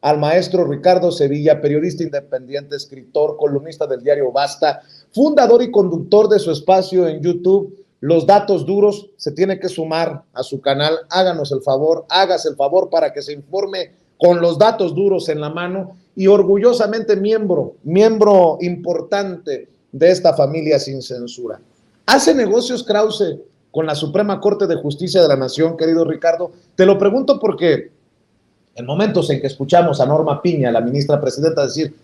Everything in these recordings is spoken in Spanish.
al maestro Ricardo Sevilla, periodista independiente, escritor, columnista del diario Basta, fundador y conductor de su espacio en YouTube, Los Datos Duros. Se tiene que sumar a su canal, háganos el favor, hágase el favor para que se informe con los datos duros en la mano y orgullosamente miembro importante de esta familia sin censura. ¿Hace negocios Krause con la Suprema Corte de Justicia de la Nación, querido Ricardo? Te lo pregunto porque en momentos en que escuchamos a Norma Piña, la ministra presidenta, decir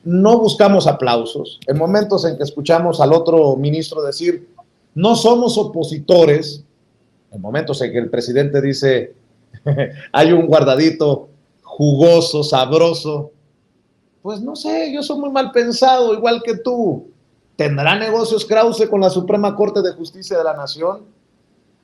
no buscamos aplausos, en momentos en que escuchamos al otro ministro decir no somos opositores, en momentos en que el presidente dice hay un guardadito jugoso, sabroso, pues no sé, yo soy muy mal pensado, igual que tú. ¿Tendrá negocios Krause con la Suprema Corte de Justicia de la Nación?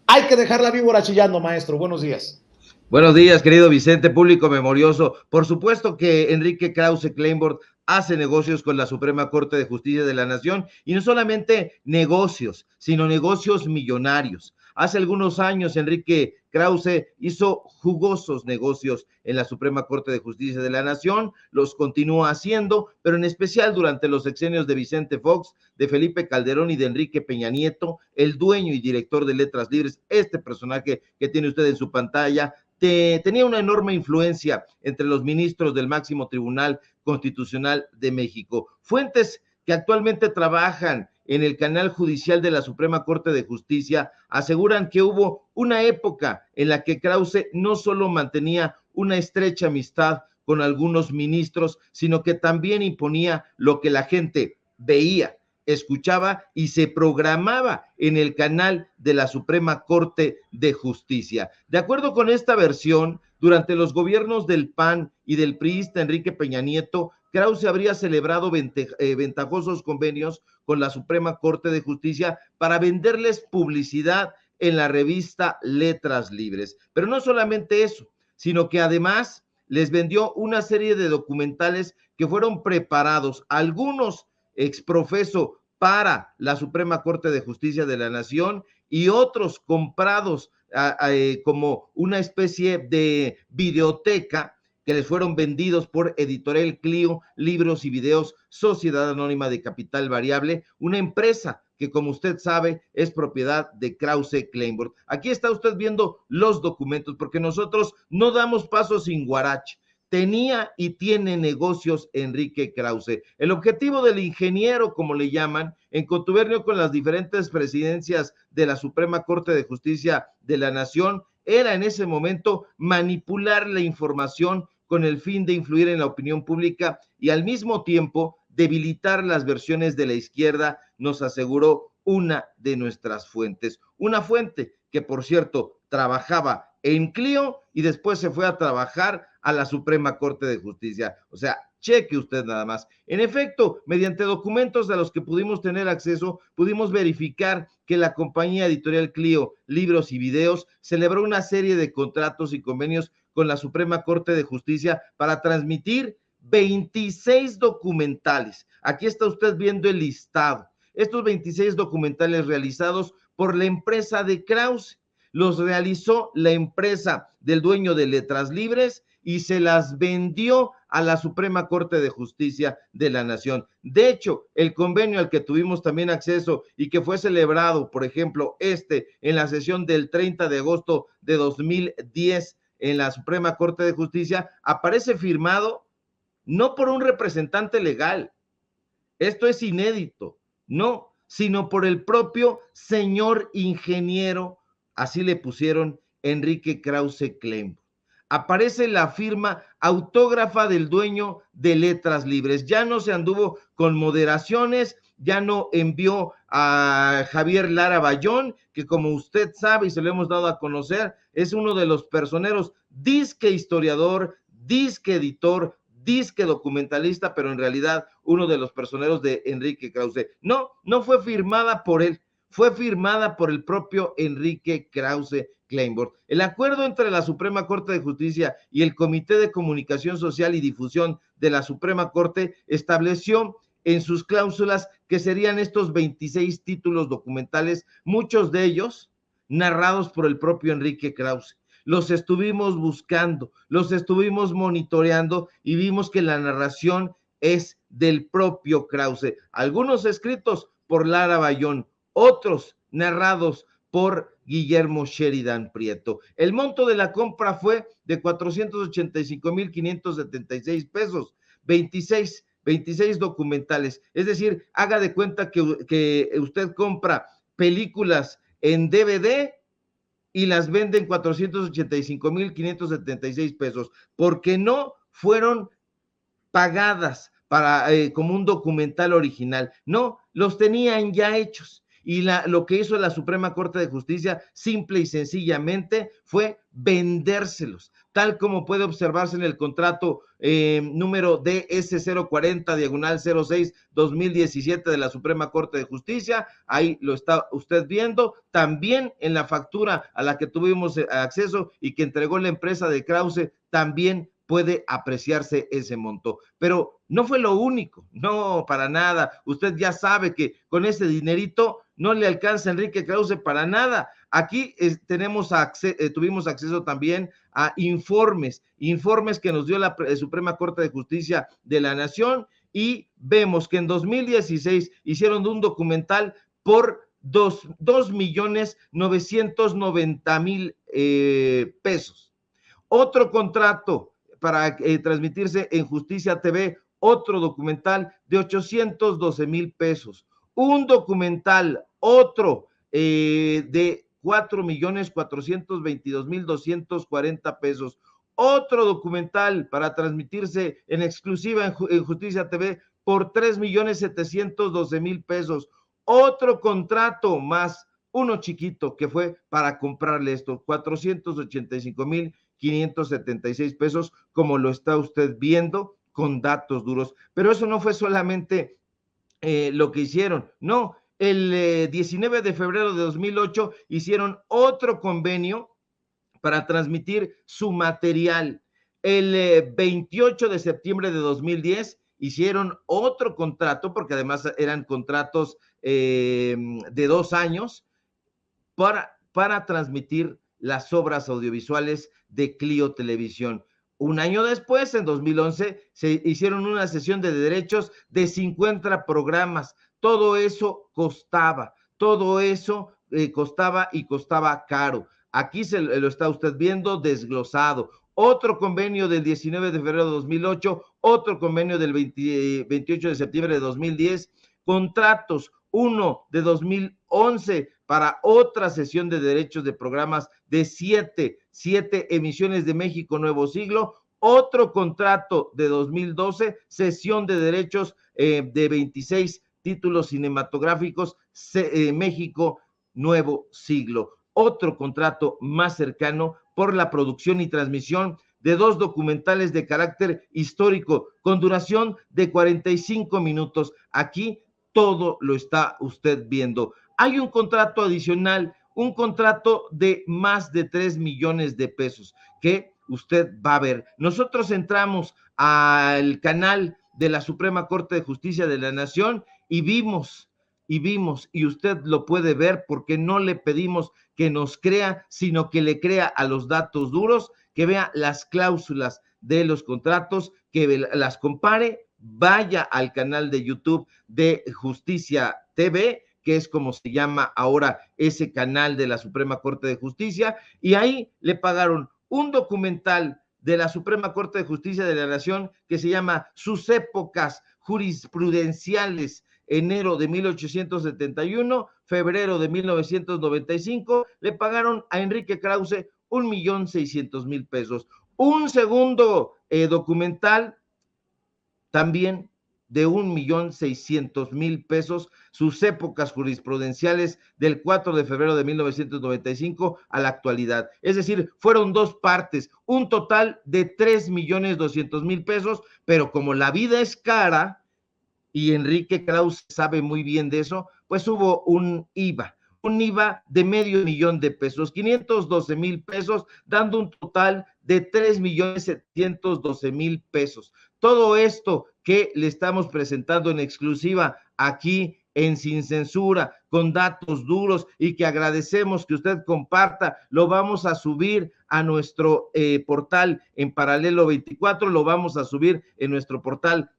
Hay que dejar la víbora chillando, maestro. Buenos días. Buenos días, querido Vicente, público memorioso. Por supuesto que Enrique Krause Kleinbord hace negocios con la Suprema Corte de Justicia de la Nación, y no solamente negocios, sino negocios millonarios. Hace algunos años Enrique Krause hizo jugosos negocios en la Suprema Corte de Justicia de la Nación, los continúa haciendo, pero en especial durante los sexenios de Vicente Fox, de Felipe Calderón y de Enrique Peña Nieto, el dueño y director de Letras Libres, este personaje que tiene usted en su pantalla, tenía una enorme influencia entre los ministros del máximo Tribunal Constitucional de México. Fuentes que actualmente trabajan en el canal judicial de la Suprema Corte de Justicia aseguran que hubo una época en la que Krause no solo mantenía una estrecha amistad con algunos ministros, sino que también imponía lo que la gente veía, escuchaba y se programaba en el canal de la Suprema Corte de Justicia. De acuerdo con esta versión, durante los gobiernos del PAN y del priista Enrique Peña Nieto, Krause habría celebrado ventajosos convenios con la Suprema Corte de Justicia para venderles publicidad en la revista Letras Libres. Pero no solamente eso, sino que además les vendió una serie de documentales que fueron preparados, algunos exprofeso para la Suprema Corte de Justicia de la Nación y otros comprados como una especie de videoteca que les fueron vendidos por Editorial Clio, Libros y Videos, Sociedad Anónima de Capital Variable, una empresa que, como usted sabe, es propiedad de Krause Kleinbord. Aquí está usted viendo los documentos, porque nosotros no damos paso sin guarache. Tenía y tiene negocios Enrique Krause. El objetivo del ingeniero, como le llaman, en contubernio con las diferentes presidencias de la Suprema Corte de Justicia de la Nación, era en ese momento manipular la información con el fin de influir en la opinión pública y al mismo tiempo debilitar las versiones de la izquierda, nos aseguró una de nuestras fuentes. Una fuente que, por cierto, trabajaba en Clio y después se fue a trabajar a la Suprema Corte de Justicia. O sea, cheque usted nada más. En efecto, mediante documentos a los que pudimos tener acceso, pudimos verificar que la compañía editorial Clio, Libros y Videos, celebró una serie de contratos y convenios con la Suprema Corte de Justicia para transmitir 26 documentales. Aquí está usted viendo el listado. Estos 26 documentales realizados por la empresa de Krause, los realizó la empresa del dueño de Letras Libres y se las vendió a la Suprema Corte de Justicia de la Nación. De hecho, el convenio al que tuvimos también acceso y que fue celebrado, por ejemplo, en la sesión del 30 de agosto de 2010 en la Suprema Corte de Justicia, aparece firmado no por un representante legal, esto es inédito, no, sino por el propio señor ingeniero, así le pusieron, Enrique Krause Kleinbord. Aparece la firma autógrafa del dueño de Letras Libres. Ya no se anduvo con moderaciones, ya no envió a Javier Lara Bayón, que como usted sabe y se lo hemos dado a conocer, es uno de los personeros, disque historiador, disque editor, disque documentalista, pero en realidad uno de los personeros de Enrique Krause. No, no fue firmada por él, fue firmada por el propio Enrique Krause Kleinbord. El acuerdo entre la Suprema Corte de Justicia y el Comité de Comunicación Social y Difusión de la Suprema Corte estableció en sus cláusulas que serían estos 26 títulos documentales, muchos de ellos narrados por el propio Enrique Krause. los estuvimos buscando, los estuvimos monitoreando y vimos que la narración es del propio Krause. Algunos escritos por Lara Bayón, otros narrados por Guillermo Sheridan Prieto. El monto de la compra fue de 485,576 pesos, 26 documentales. Es decir, haga de cuenta que usted compra películas en DVD y las venden 485,576 pesos, porque no fueron pagadas para como un documental original. No, los tenían ya hechos. Y lo que hizo la Suprema Corte de Justicia, simple y sencillamente, fue vendérselos, tal como puede observarse en el contrato número DS040/06/2017 de la Suprema Corte de Justicia. Ahí lo está usted viendo. También en la factura a la que tuvimos acceso y que entregó la empresa de Krause, también puede apreciarse ese monto. Pero no fue lo único, no, para nada. Usted ya sabe que con ese dinerito no le alcanza a Enrique Krause para nada. Aquí tuvimos acceso también a informes que nos dio la Suprema Corte de Justicia de la Nación, y vemos que en 2016 hicieron un documental por 2,990,000 pesos. Otro contrato para transmitirse en Justicia TV, otro documental de 812,000 pesos. Un documental, otro, de 4,422,240 pesos. Otro documental para transmitirse en exclusiva en Justicia TV por 3,712,000 pesos. Otro contrato más, uno chiquito, que fue para comprarle esto, 485,576 pesos, como lo está usted viendo con datos duros. Pero eso no fue solamente lo que hicieron, no. El 19 de febrero de 2008 hicieron otro convenio para transmitir su material. El 28 de septiembre de 2010 hicieron otro contrato, porque además eran contratos de 2 años, para transmitir las obras audiovisuales de Clio Televisión. Un año después, en 2011, se hicieron una sesión de derechos de 50 programas. Todo eso costaba, costaba y costaba caro. Aquí lo está usted viendo desglosado. Otro convenio del 19 de febrero de 2008, otro convenio del 28 de septiembre de 2010, contratos, uno de 2011 para otra sesión de derechos de programas de 7 emisiones de México Nuevo Siglo, otro contrato de 2012, sesión de derechos de 26 títulos cinematográficos, México Nuevo Siglo. Otro contrato más cercano por la producción y transmisión de 2 documentales de carácter histórico con duración de 45 minutos. Aquí todo lo está usted viendo. Hay un contrato adicional, un contrato de más de 3 millones de pesos que usted va a ver. Nosotros entramos al canal de la Suprema Corte de Justicia de la Nación y vimos, y usted lo puede ver, porque no le pedimos que nos crea, sino que le crea a los datos duros, que vea las cláusulas de los contratos, que las compare, vaya al canal de YouTube de Justicia TV, que es como se llama ahora ese canal de la Suprema Corte de Justicia, y ahí le pagaron un documental de la Suprema Corte de Justicia de la Nación que se llama Sus épocas jurisprudenciales, enero de 1871, febrero de 1995, le pagaron a Enrique Krause 1,600,000 pesos. Un segundo documental también de 1,600,000 pesos, sus épocas jurisprudenciales del 4 de febrero de 1995 a la actualidad. Es decir, fueron 2 partes, un total de 3,200,000 pesos, pero como la vida es cara, y Enrique Krause sabe muy bien de eso, pues hubo un IVA de $500,000 de pesos, 512,000 pesos, dando un total de 3,712,000 pesos. Todo esto que le estamos presentando en exclusiva aquí en Sin Censura, con datos duros y que agradecemos que usted comparta. Lo vamos a subir a nuestro portal en Paralelo 24, lo vamos a subir en nuestro portal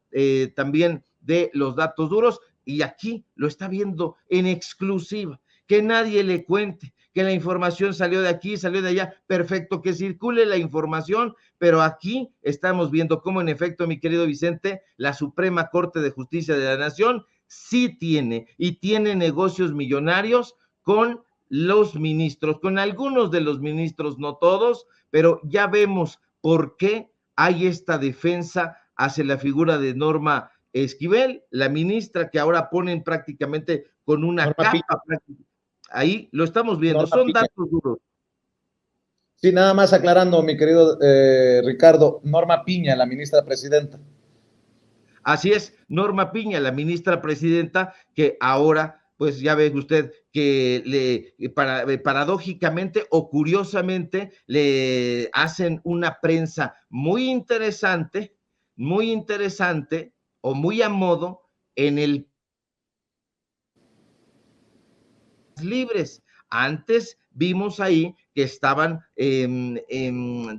también de los datos duros, y aquí lo está viendo en exclusiva, que nadie le cuente que la información salió de aquí, salió de allá, perfecto, que circule la información, pero aquí estamos viendo cómo en efecto, mi querido Vicente, la Suprema Corte de Justicia de la Nación sí tiene y tiene negocios millonarios con los ministros, con algunos de los ministros, no todos, pero ya vemos por qué hay esta defensa hacia la figura de Norma Esquivel, la ministra que ahora ponen prácticamente con una Norma capa. Ahí lo estamos viendo, Norma son Piña. datos duros. Sí, nada más aclarando, mi querido Ricardo, Norma Piña, la ministra presidenta. Así es, Norma Piña, la ministra presidenta, que ahora, pues ya ve usted que paradójicamente o curiosamente le hacen una prensa muy interesante o muy a modo en el libres. Antes vimos ahí que estaban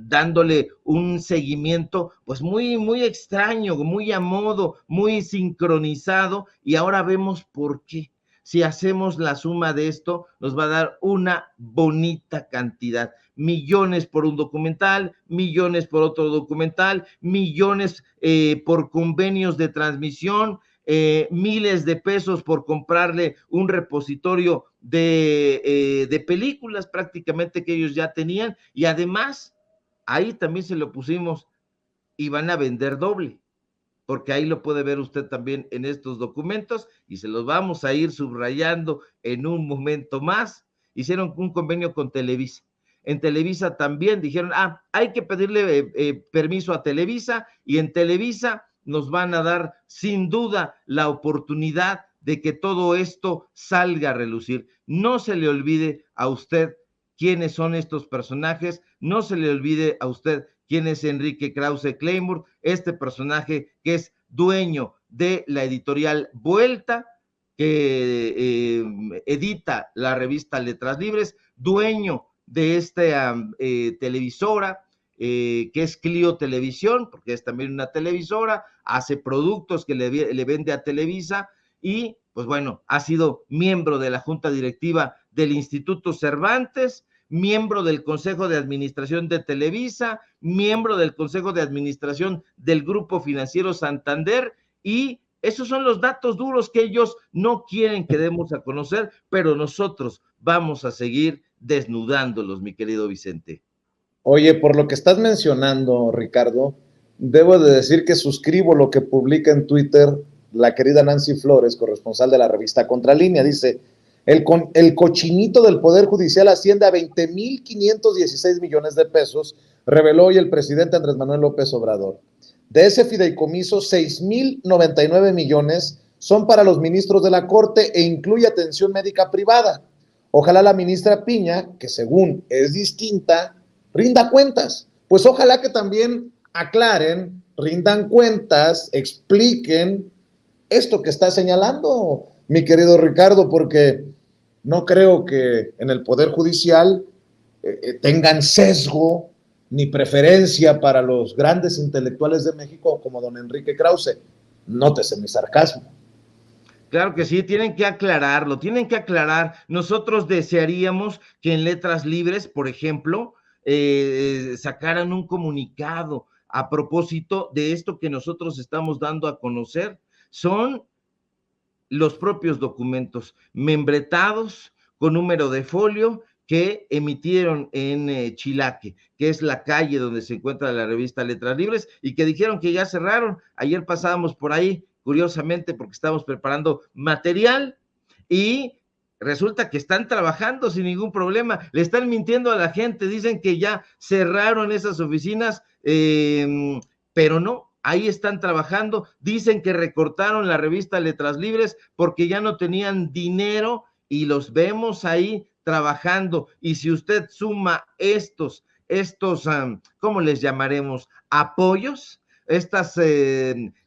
dándole un seguimiento pues muy extraño, muy a modo, muy sincronizado, y ahora vemos por qué. Si hacemos la suma de esto, nos va a dar una bonita cantidad. Millones por un documental, millones por otro documental, millones por convenios de transmisión, miles de pesos por comprarle un repositorio de películas prácticamente que ellos ya tenían, y además ahí también se lo pusimos y van a vender doble, porque ahí lo puede ver usted también en estos documentos y se los vamos a ir subrayando en un momento más. Hicieron un convenio con Televisa. En Televisa también dijeron, hay que pedirle permiso a Televisa, y en Televisa nos van a dar sin duda la oportunidad de que todo esto salga a relucir. No se le olvide a usted quiénes son estos personajes, no se le olvide a usted quién es Enrique Krause Claymore, este personaje que es dueño de la editorial Vuelta, que edita la revista Letras Libres, dueño de esta televisora, que es Clio Televisión, porque es también una televisora, hace productos que le vende a Televisa, y pues bueno, ha sido miembro de la junta directiva del Instituto Cervantes, miembro del Consejo de Administración de Televisa, miembro del Consejo de Administración del Grupo Financiero Santander, y esos son los datos duros que ellos no quieren que demos a conocer, pero nosotros vamos a seguir desnudándolos, mi querido Vicente. Oye, por lo que estás mencionando, Ricardo, debo de decir que suscribo lo que publica en Twitter la querida Nancy Flores, corresponsal de la revista Contralínea. Dice, el cochinito del Poder Judicial asciende a 20.516 millones de pesos, reveló hoy el presidente Andrés Manuel López Obrador. De ese fideicomiso, 6.099 millones son para los ministros de la Corte e incluye atención médica privada. Ojalá la ministra Piña, que según es distinta, rinda cuentas. Pues ojalá que también aclaren, rindan cuentas, expliquen esto que está señalando mi querido Ricardo, porque no creo que en el Poder Judicial tengan sesgo ni preferencia para los grandes intelectuales de México como don Enrique Krause. Nótese mi sarcasmo. Claro que sí, tienen que aclararlo, tienen que aclarar. Nosotros desearíamos que en Letras Libres, por ejemplo, sacaran un comunicado a propósito de esto que nosotros estamos dando a conocer. Son los propios documentos membretados con número de folio que emitieron en Chilaque, que es la calle donde se encuentra la revista Letras Libres, y que dijeron que ya cerraron. Ayer pasábamos por ahí, curiosamente, porque estábamos preparando material, y resulta que están trabajando sin ningún problema. Le están mintiendo a la gente, dicen que ya cerraron esas oficinas, pero no, ahí están trabajando. Dicen que recortaron la revista Letras Libres porque ya no tenían dinero, y los vemos ahí trabajando. Y si usted suma estos, ¿cómo les llamaremos? Apoyos, estas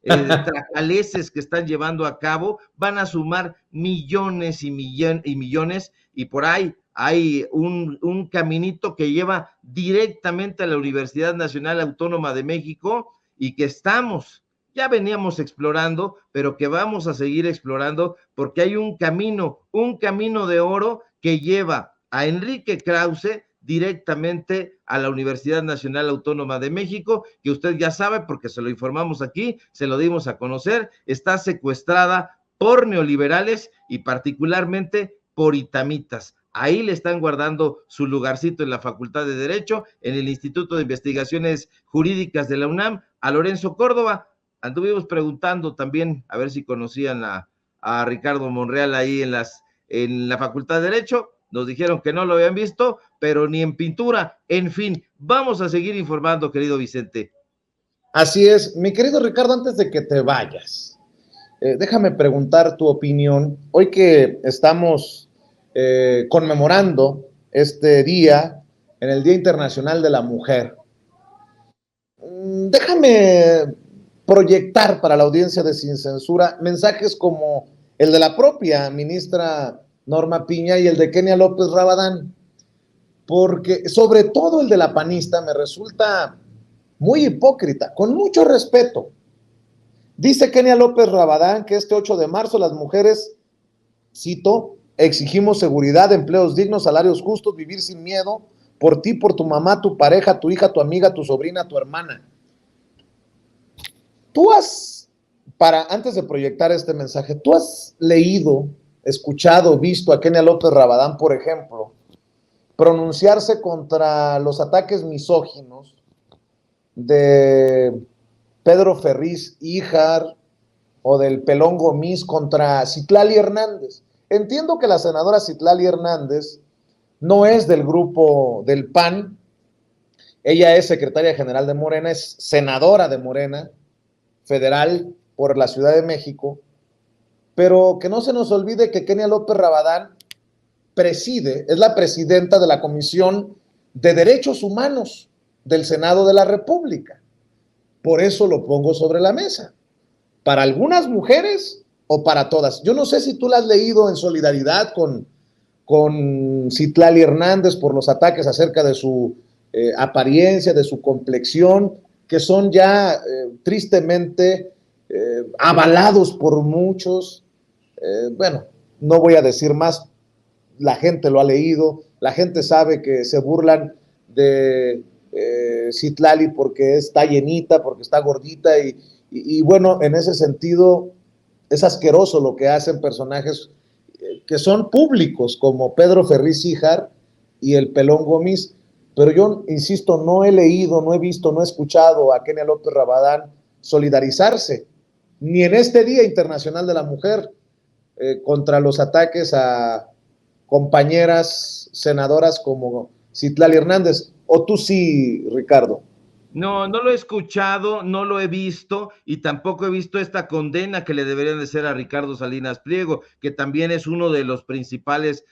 tracaleses que están llevando a cabo van a sumar millones y millones, y por ahí hay un caminito que lleva directamente a la Universidad Nacional Autónoma de México y que ya veníamos explorando, pero que vamos a seguir explorando porque hay un camino de oro que lleva a Enrique Krause directamente a la Universidad Nacional Autónoma de México, que usted ya sabe porque se lo informamos aquí, se lo dimos a conocer, está secuestrada por neoliberales y particularmente por itamitas. Ahí le están guardando su lugarcito en la Facultad de Derecho, en el Instituto de Investigaciones Jurídicas de la UNAM, a Lorenzo Córdoba. Anduvimos preguntando también a ver si conocían a Ricardo Monreal ahí en la Facultad de Derecho. Nos dijeron que no lo habían visto, pero ni en pintura. En fin, vamos a seguir informando, querido Vicente. Así es. Mi querido Ricardo, antes de que te vayas, déjame preguntar tu opinión. Hoy que estamos conmemorando este día, en el Día Internacional de la Mujer, déjame proyectar para la audiencia de Sin Censura mensajes como el de la propia ministra Norma Piña y el de Kenia López Rabadán, porque sobre todo el de la panista me resulta muy hipócrita, con mucho respeto. Dice Kenia López Rabadán que este 8 de marzo las mujeres, cito, exigimos seguridad, empleos dignos, salarios justos, vivir sin miedo, por ti, por tu mamá, tu pareja, tu hija, tu amiga, tu sobrina, tu hermana. Antes de proyectar este mensaje, ¿tú has leído, escuchado, visto a Kenia López Rabadán, por ejemplo, pronunciarse contra los ataques misóginos de Pedro Ferriz Híjar o del Pelón Gomis contra Citlali Hernández? Entiendo que la senadora Citlali Hernández no es del grupo del PAN, ella es secretaria general de Morena, es senadora de Morena federal por la Ciudad de México, pero que no se nos olvide que Kenia López Rabadán es la presidenta de la Comisión de Derechos Humanos del Senado de la República. Por eso lo pongo sobre la mesa. Para algunas mujeres o para todas. Yo no sé si tú la has leído en solidaridad con Citlali Hernández por los ataques acerca de su apariencia, de su complexión, que son ya tristemente avalados por muchos. Bueno, no voy a decir más, la gente lo ha leído, la gente sabe que se burlan de Citlali porque está llenita, porque está gordita y bueno, en ese sentido es asqueroso lo que hacen personajes que son públicos como Pedro Ferriz Híjar y el Pelón Gomis, pero yo insisto, no he leído, no he visto, no he escuchado a Kenia López Rabadán solidarizarse, ni en este Día Internacional de la Mujer, contra los ataques a compañeras senadoras como Citlali Hernández. ¿O tú sí, Ricardo? No, no lo he escuchado, no lo he visto y tampoco he visto esta condena que le deberían de ser a Ricardo Salinas Pliego, que también es uno de los principales,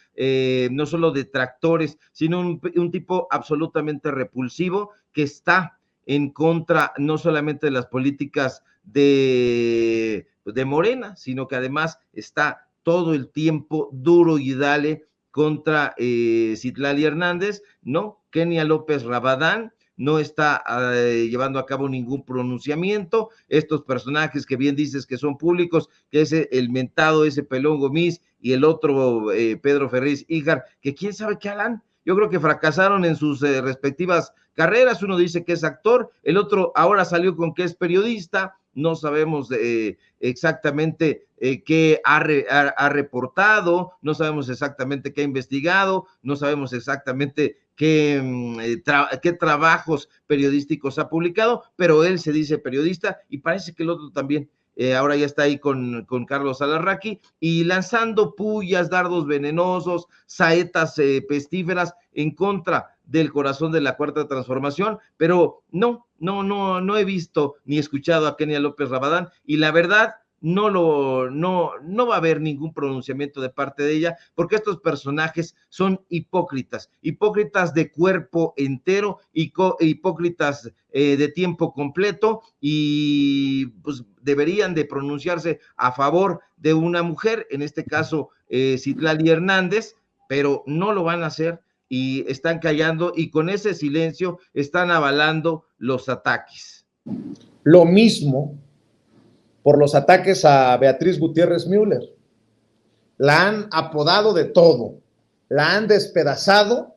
no solo detractores, sino un tipo absolutamente repulsivo que está en contra no solamente de las políticas de Morena, sino que además está todo el tiempo duro y dale contra Citlali Hernández, ¿no? Kenia López Rabadán no está llevando a cabo ningún pronunciamiento. Estos personajes que bien dices que son públicos, que es el mentado, ese Pelón Gomis y el otro Pedro Ferriz Híjar, que quién sabe qué harán. Yo creo que fracasaron en sus respectivas carreras. Uno dice que es actor, el otro ahora salió con que es periodista. No sabemos exactamente qué ha reportado, no sabemos exactamente qué ha investigado, no sabemos exactamente qué trabajos periodísticos ha publicado, pero él se dice periodista y parece que el otro también. Ahora ya está ahí con Carlos Alarraqui y lanzando pullas, dardos venenosos, saetas pestíferas en contra del corazón de la Cuarta Transformación, pero no he visto ni escuchado a Kenia López Rabadán y la verdad no va a haber ningún pronunciamiento de parte de ella, porque estos personajes son hipócritas de cuerpo entero, hipócritas de tiempo completo, y pues deberían de pronunciarse a favor de una mujer, en este caso Citlali Hernández, pero no lo van a hacer y están callando, y con ese silencio están avalando los ataques. Lo mismo por los ataques a Beatriz Gutiérrez Müller. La han apodado de todo, la han despedazado,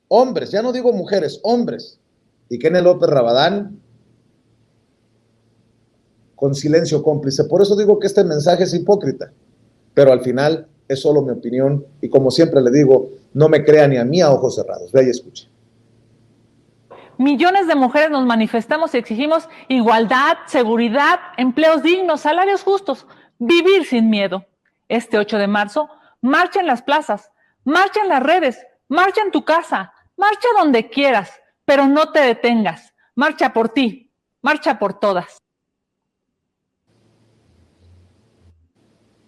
hombres, ya no digo mujeres, hombres. Y Kenia López Rabadán con silencio cómplice. Por eso digo que este mensaje es hipócrita, pero al final es solo mi opinión, y como siempre le digo, no me crea ni a mí a ojos cerrados. Vea y escuche. Millones de mujeres nos manifestamos y exigimos igualdad, seguridad, empleos dignos, salarios justos, vivir sin miedo. Este 8 de marzo, marcha en las plazas, marcha en las redes, marcha en tu casa, marcha donde quieras, pero no te detengas. Marcha por ti, marcha por todas.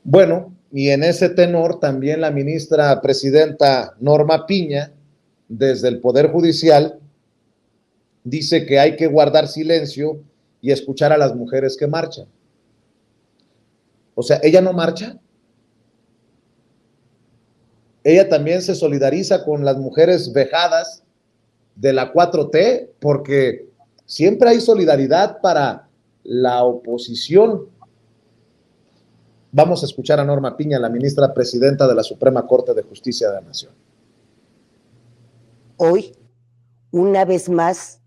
Bueno, y en ese tenor también la ministra presidenta Norma Piña, desde el Poder Judicial, dice que hay que guardar silencio y escuchar a las mujeres que marchan. O sea, ella no marcha. Ella también se solidariza con las mujeres vejadas de la 4T, porque siempre hay solidaridad para la oposición. Vamos a escuchar a Norma Piña, la ministra presidenta de la Suprema Corte de Justicia de la Nación. Hoy, una vez más,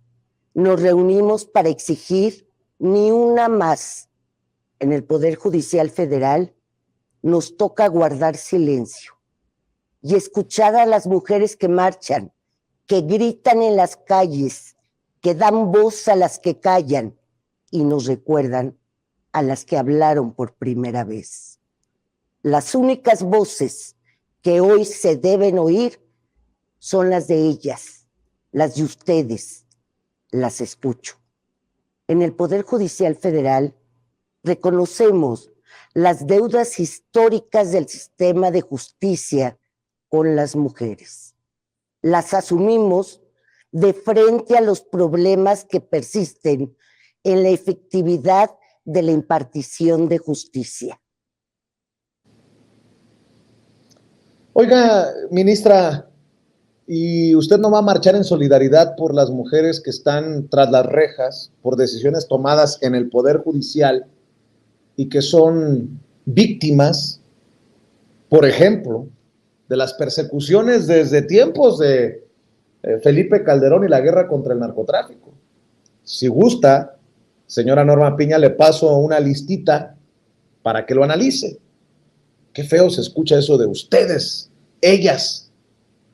nos reunimos para exigir ni una más. En el Poder Judicial Federal nos toca guardar silencio y escuchar a las mujeres que marchan, que gritan en las calles, que dan voz a las que callan y nos recuerdan a las que hablaron por primera vez. Las únicas voces que hoy se deben oír son las de ellas, las de ustedes. Las escucho. En el Poder Judicial Federal reconocemos las deudas históricas del sistema de justicia con las mujeres. Las asumimos de frente a los problemas que persisten en la efectividad de la impartición de justicia. Oiga, ministra, ¿y usted no va a marchar en solidaridad por las mujeres que están tras las rejas por decisiones tomadas en el Poder Judicial y que son víctimas, por ejemplo, de las persecuciones desde tiempos de Felipe Calderón y la guerra contra el narcotráfico? Si gusta, señora Norma Piña, le paso una listita para que lo analice. Qué feo se escucha eso de ustedes, ellas,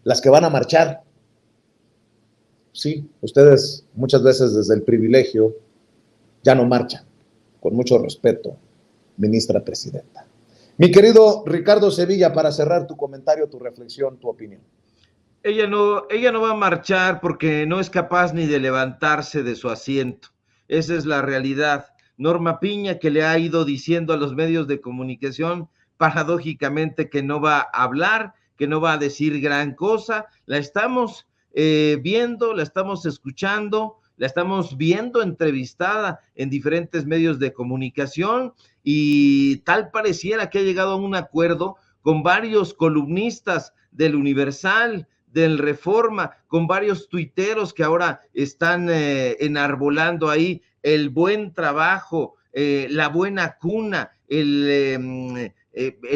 las que van a marchar. Sí, ustedes muchas veces desde el privilegio ya no marchan. Con mucho respeto, ministra presidenta. Mi querido Ricardo Sevilla, para cerrar tu comentario, tu reflexión, tu opinión. Ella no va a marchar porque no es capaz ni de levantarse de su asiento. Esa es la realidad. Norma Piña, que le ha ido diciendo a los medios de comunicación, paradójicamente, que no va a hablar, que no va a decir gran cosa. La estamos viendo, la estamos escuchando, la estamos viendo entrevistada en diferentes medios de comunicación, y tal pareciera que ha llegado a un acuerdo con varios columnistas del Universal, del Reforma, con varios tuiteros que ahora están enarbolando ahí el buen trabajo, la buena cuna, el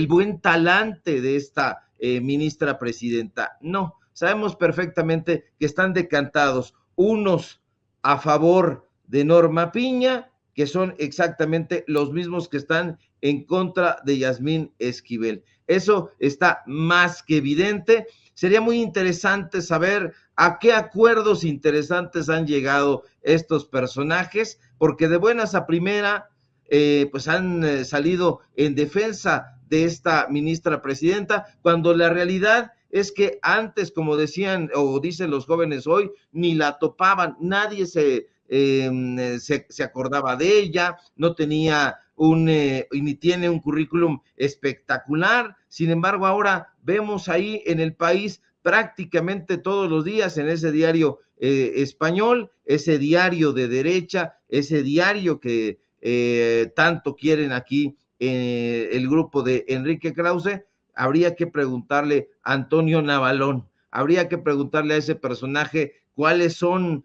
buen talante de esta ministra presidenta. No, sabemos perfectamente que están decantados unos a favor de Norma Piña, que son exactamente los mismos que están en contra de Yasmín Esquivel. Eso está más que evidente. Sería muy interesante saber a qué acuerdos interesantes han llegado estos personajes, porque de buenas a primera, pues han salido en defensa de esta ministra presidenta, cuando la realidad es que antes, como decían o dicen los jóvenes hoy, ni la topaban, nadie se acordaba de ella, no tenía y tiene un currículum espectacular. Sin embargo, ahora vemos ahí en el país prácticamente todos los días en ese diario español, ese diario de derecha, ese diario que tanto quieren aquí el grupo de Enrique Krause. Habría que preguntarle a Antonio Navalón, habría que preguntarle a ese personaje cuáles son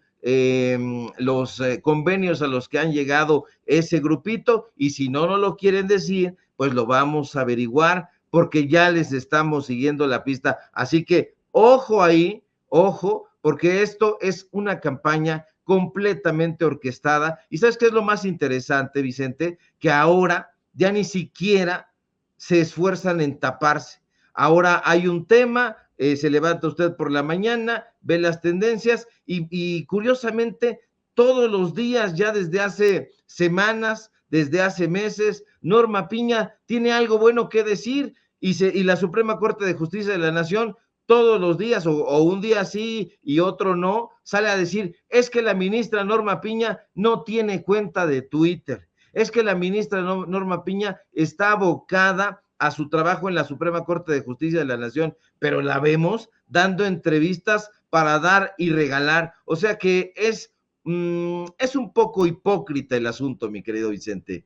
los convenios a los que han llegado ese grupito, y si no nos lo quieren decir, pues lo vamos a averiguar, porque ya les estamos siguiendo la pista. Así que ojo ahí, ojo, porque esto es una campaña completamente orquestada. ¿Y sabes qué es lo más interesante, Vicente? Que ahora ya ni siquiera se esfuerzan en taparse. Ahora hay un tema, se levanta usted por la mañana, ve las tendencias y curiosamente todos los días, ya desde hace semanas, desde hace meses, Norma Piña tiene algo bueno que decir y la Suprema Corte de Justicia de la Nación todos los días, o un día sí y otro no, sale a decir, es que la ministra Norma Piña no tiene cuenta de Twitter, es que la ministra Norma Piña está abocada a su trabajo en la Suprema Corte de Justicia de la Nación, pero la vemos dando entrevistas para dar y regalar. O sea que es un poco hipócrita el asunto, mi querido Vicente.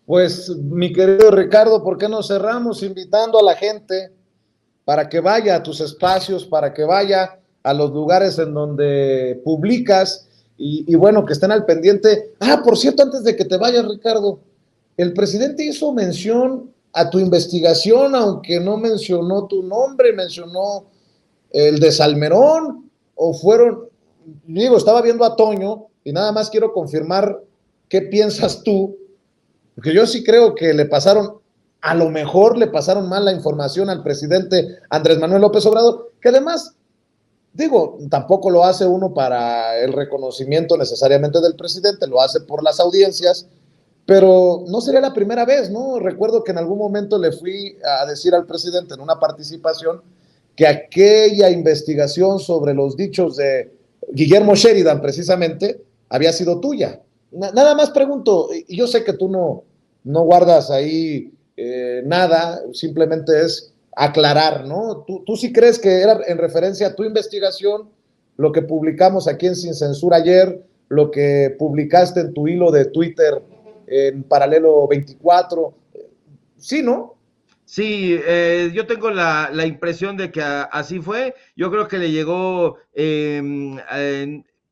Pues, mi querido Ricardo, ¿por qué no cerramos invitando a la gente para que vaya a tus espacios, para que vaya a los lugares en donde publicas y bueno, que estén al pendiente? Ah, por cierto, antes de que te vayas, Ricardo, el presidente hizo mención a tu investigación, aunque no mencionó tu nombre, mencionó el de Salmerón, o fueron, digo, estaba viendo a Toño y nada más quiero confirmar qué piensas tú, porque yo sí creo que a lo mejor le pasaron mal la información al presidente Andrés Manuel López Obrador, que además, digo, tampoco lo hace uno para el reconocimiento necesariamente del presidente, lo hace por las audiencias, pero no sería la primera vez, ¿no? Recuerdo que en algún momento le fui a decir al presidente en una participación que aquella investigación sobre los dichos de Guillermo Sheridan, precisamente, había sido tuya. Nada más pregunto, y yo sé que tú no guardas ahí nada, simplemente es aclarar, ¿no? ¿Tú sí crees que era en referencia a tu investigación, lo que publicamos aquí en Sin Censura ayer, lo que publicaste en tu hilo de Twitter en Paralelo 24? Sí, ¿no? Sí, yo tengo la impresión de que así fue. Yo creo que le llegó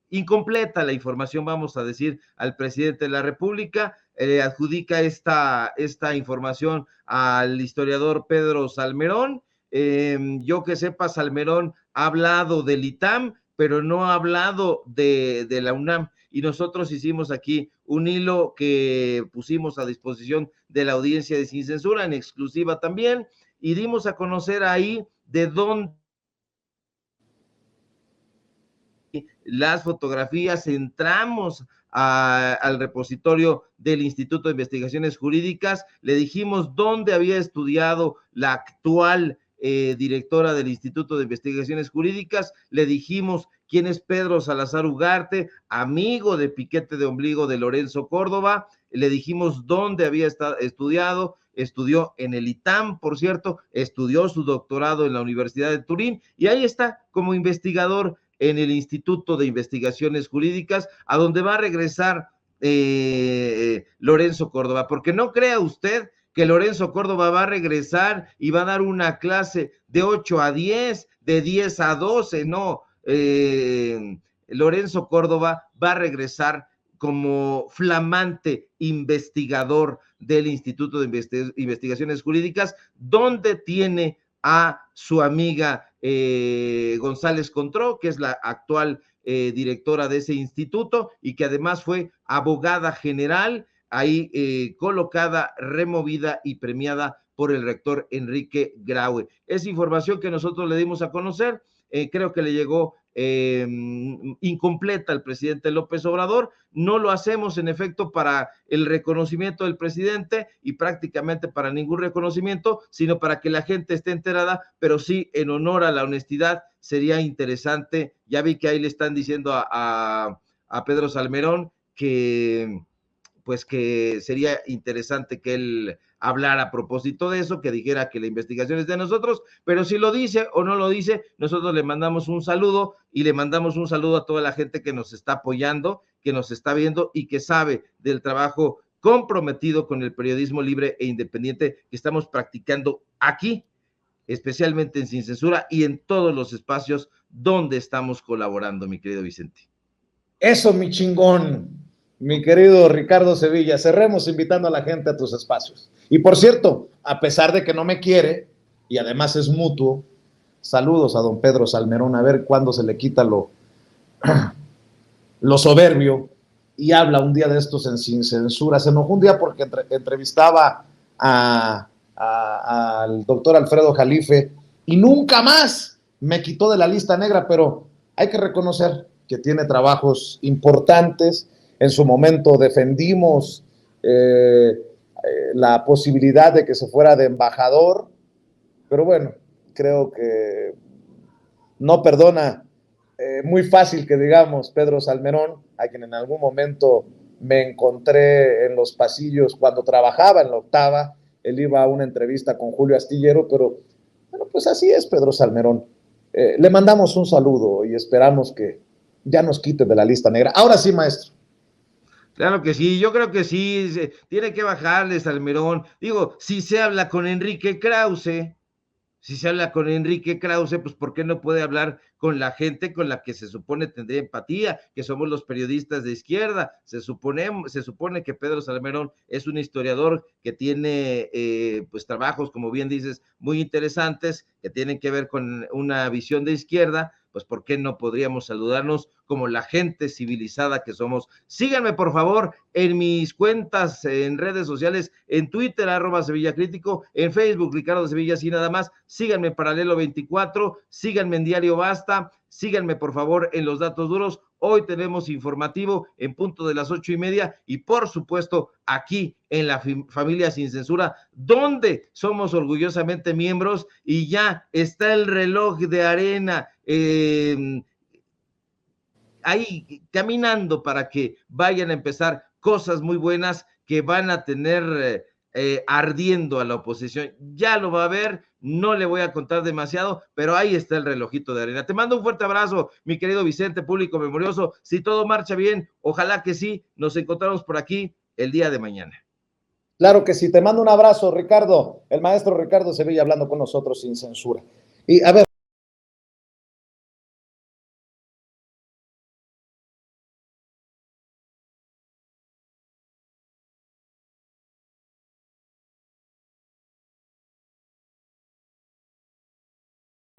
incompleta la información, vamos a decir, al presidente de la República. Adjudica esta información al historiador Pedro Salmerón. Yo que sepa, Salmerón ha hablado del ITAM, pero no ha hablado de la UNAM. Y nosotros hicimos aquí un hilo que pusimos a disposición de la audiencia de Sin Censura, en exclusiva también, y dimos a conocer ahí de dónde las fotografías. Entramos al repositorio del Instituto de Investigaciones Jurídicas, le dijimos dónde había estudiado la actual directora del Instituto de Investigaciones Jurídicas, le dijimos quién es Pedro Salazar Ugarte, amigo de piquete de ombligo de Lorenzo Córdoba, le dijimos dónde había estudiado, estudió en el ITAM, por cierto, estudió su doctorado en la Universidad de Turín, y ahí está como investigador en el Instituto de Investigaciones Jurídicas, a donde va a regresar Lorenzo Córdoba, porque no crea usted que Lorenzo Córdoba va a regresar y va a dar una clase de 8 a 10, de 10 a 12, no. Lorenzo Córdoba va a regresar como flamante investigador del Instituto de Investigaciones Jurídicas, donde tiene a su amiga González Contró, que es la actual directora de ese instituto y que además fue abogada general, ahí colocada, removida y premiada por el rector Enrique Graue. Es información que nosotros le dimos a conocer, creo que le llegó incompleta al presidente López Obrador. No lo hacemos en efecto para el reconocimiento del presidente y prácticamente para ningún reconocimiento, sino para que la gente esté enterada, pero sí en honor a la honestidad sería interesante. Ya vi que ahí le están diciendo a Pedro Salmerón que pues que sería interesante que él hablara a propósito de eso, que dijera que la investigación es de nosotros, pero si lo dice o no lo dice, nosotros le mandamos un saludo y le mandamos un saludo a toda la gente que nos está apoyando, que nos está viendo y que sabe del trabajo comprometido con el periodismo libre e independiente que estamos practicando aquí, especialmente en Sin Censura y en todos los espacios donde estamos colaborando, mi querido Vicente. Eso, mi chingón, mi querido Ricardo Sevilla. Cerremos invitando a la gente a tus espacios. Y por cierto, a pesar de que no me quiere, y además es mutuo, saludos a don Pedro Salmerón, a ver cuándo se le quita lo soberbio y habla un día de estos en Sin Censura. Se enojó un día porque entrevistaba al doctor Alfredo Jalife y nunca más me quitó de la lista negra, pero hay que reconocer que tiene trabajos importantes. En su momento defendimos la posibilidad de que se fuera de embajador, pero bueno, creo que no perdona muy fácil que digamos Pedro Salmerón, a quien en algún momento me encontré en los pasillos cuando trabajaba en la Octava. Él iba a una entrevista con Julio Astillero, pero bueno, pues así es Pedro Salmerón. Le mandamos un saludo y esperamos que ya nos quite de la lista negra. Ahora sí, maestro. Claro que sí, yo creo que sí, tiene que bajarle Salmerón. Digo, si se habla con Enrique Krause, pues ¿por qué no puede hablar con la gente con la que se supone tendría empatía, que somos los periodistas de izquierda? Se supone que Pedro Salmerón es un historiador que tiene pues trabajos, como bien dices, muy interesantes, que tienen que ver con una visión de izquierda. Pues ¿por qué no podríamos saludarnos como la gente civilizada que somos? Síganme, por favor, en mis cuentas en redes sociales, en Twitter, @SevillaCrítico, en Facebook, Ricardo Sevilla, así nada más. Síganme en Paralelo 24, síganme en Diario Basta, síganme, por favor, en Los Datos Duros. Hoy tenemos informativo en punto de las 8:30 y, por supuesto, aquí en la familia Sin Censura, donde somos orgullosamente miembros y ya está el reloj de arena ahí caminando para que vayan a empezar cosas muy buenas que van a tener ardiendo a la oposición. Ya lo va a ver, no le voy a contar demasiado, pero ahí está el relojito de arena. Te mando un fuerte abrazo, mi querido Vicente, público memorioso. Si todo marcha bien, ojalá que sí, nos encontramos por aquí el día de mañana. Claro que sí, te mando un abrazo, Ricardo, el maestro Ricardo Sevilla hablando con nosotros Sin Censura. Y a ver,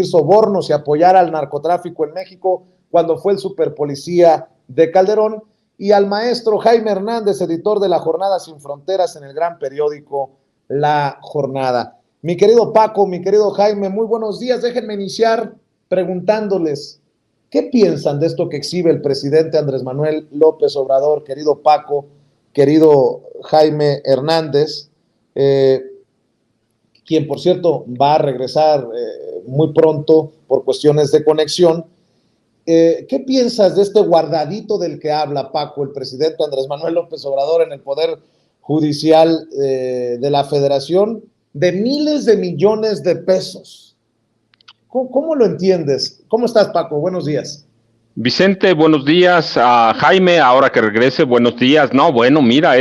sobornos y apoyar al narcotráfico en México cuando fue el superpolicía de Calderón, y al maestro Jaime Hernández, editor de La Jornada Sin Fronteras en el gran periódico La Jornada. Mi querido Paco, mi querido Jaime, muy buenos días. Déjenme iniciar preguntándoles, ¿qué piensan de esto que exhibe el presidente Andrés Manuel López Obrador, querido Paco, querido Jaime Hernández, quien por cierto va a regresar muy pronto por cuestiones de conexión? ¿Qué piensas de este guardadito del que habla, Paco, el presidente Andrés Manuel López Obrador en el Poder Judicial de la Federación, de miles de millones de pesos? ¿Cómo lo entiendes? ¿Cómo estás, Paco? Buenos días. Vicente, buenos días. Jaime, ahora que regrese, buenos días. No, bueno, mira,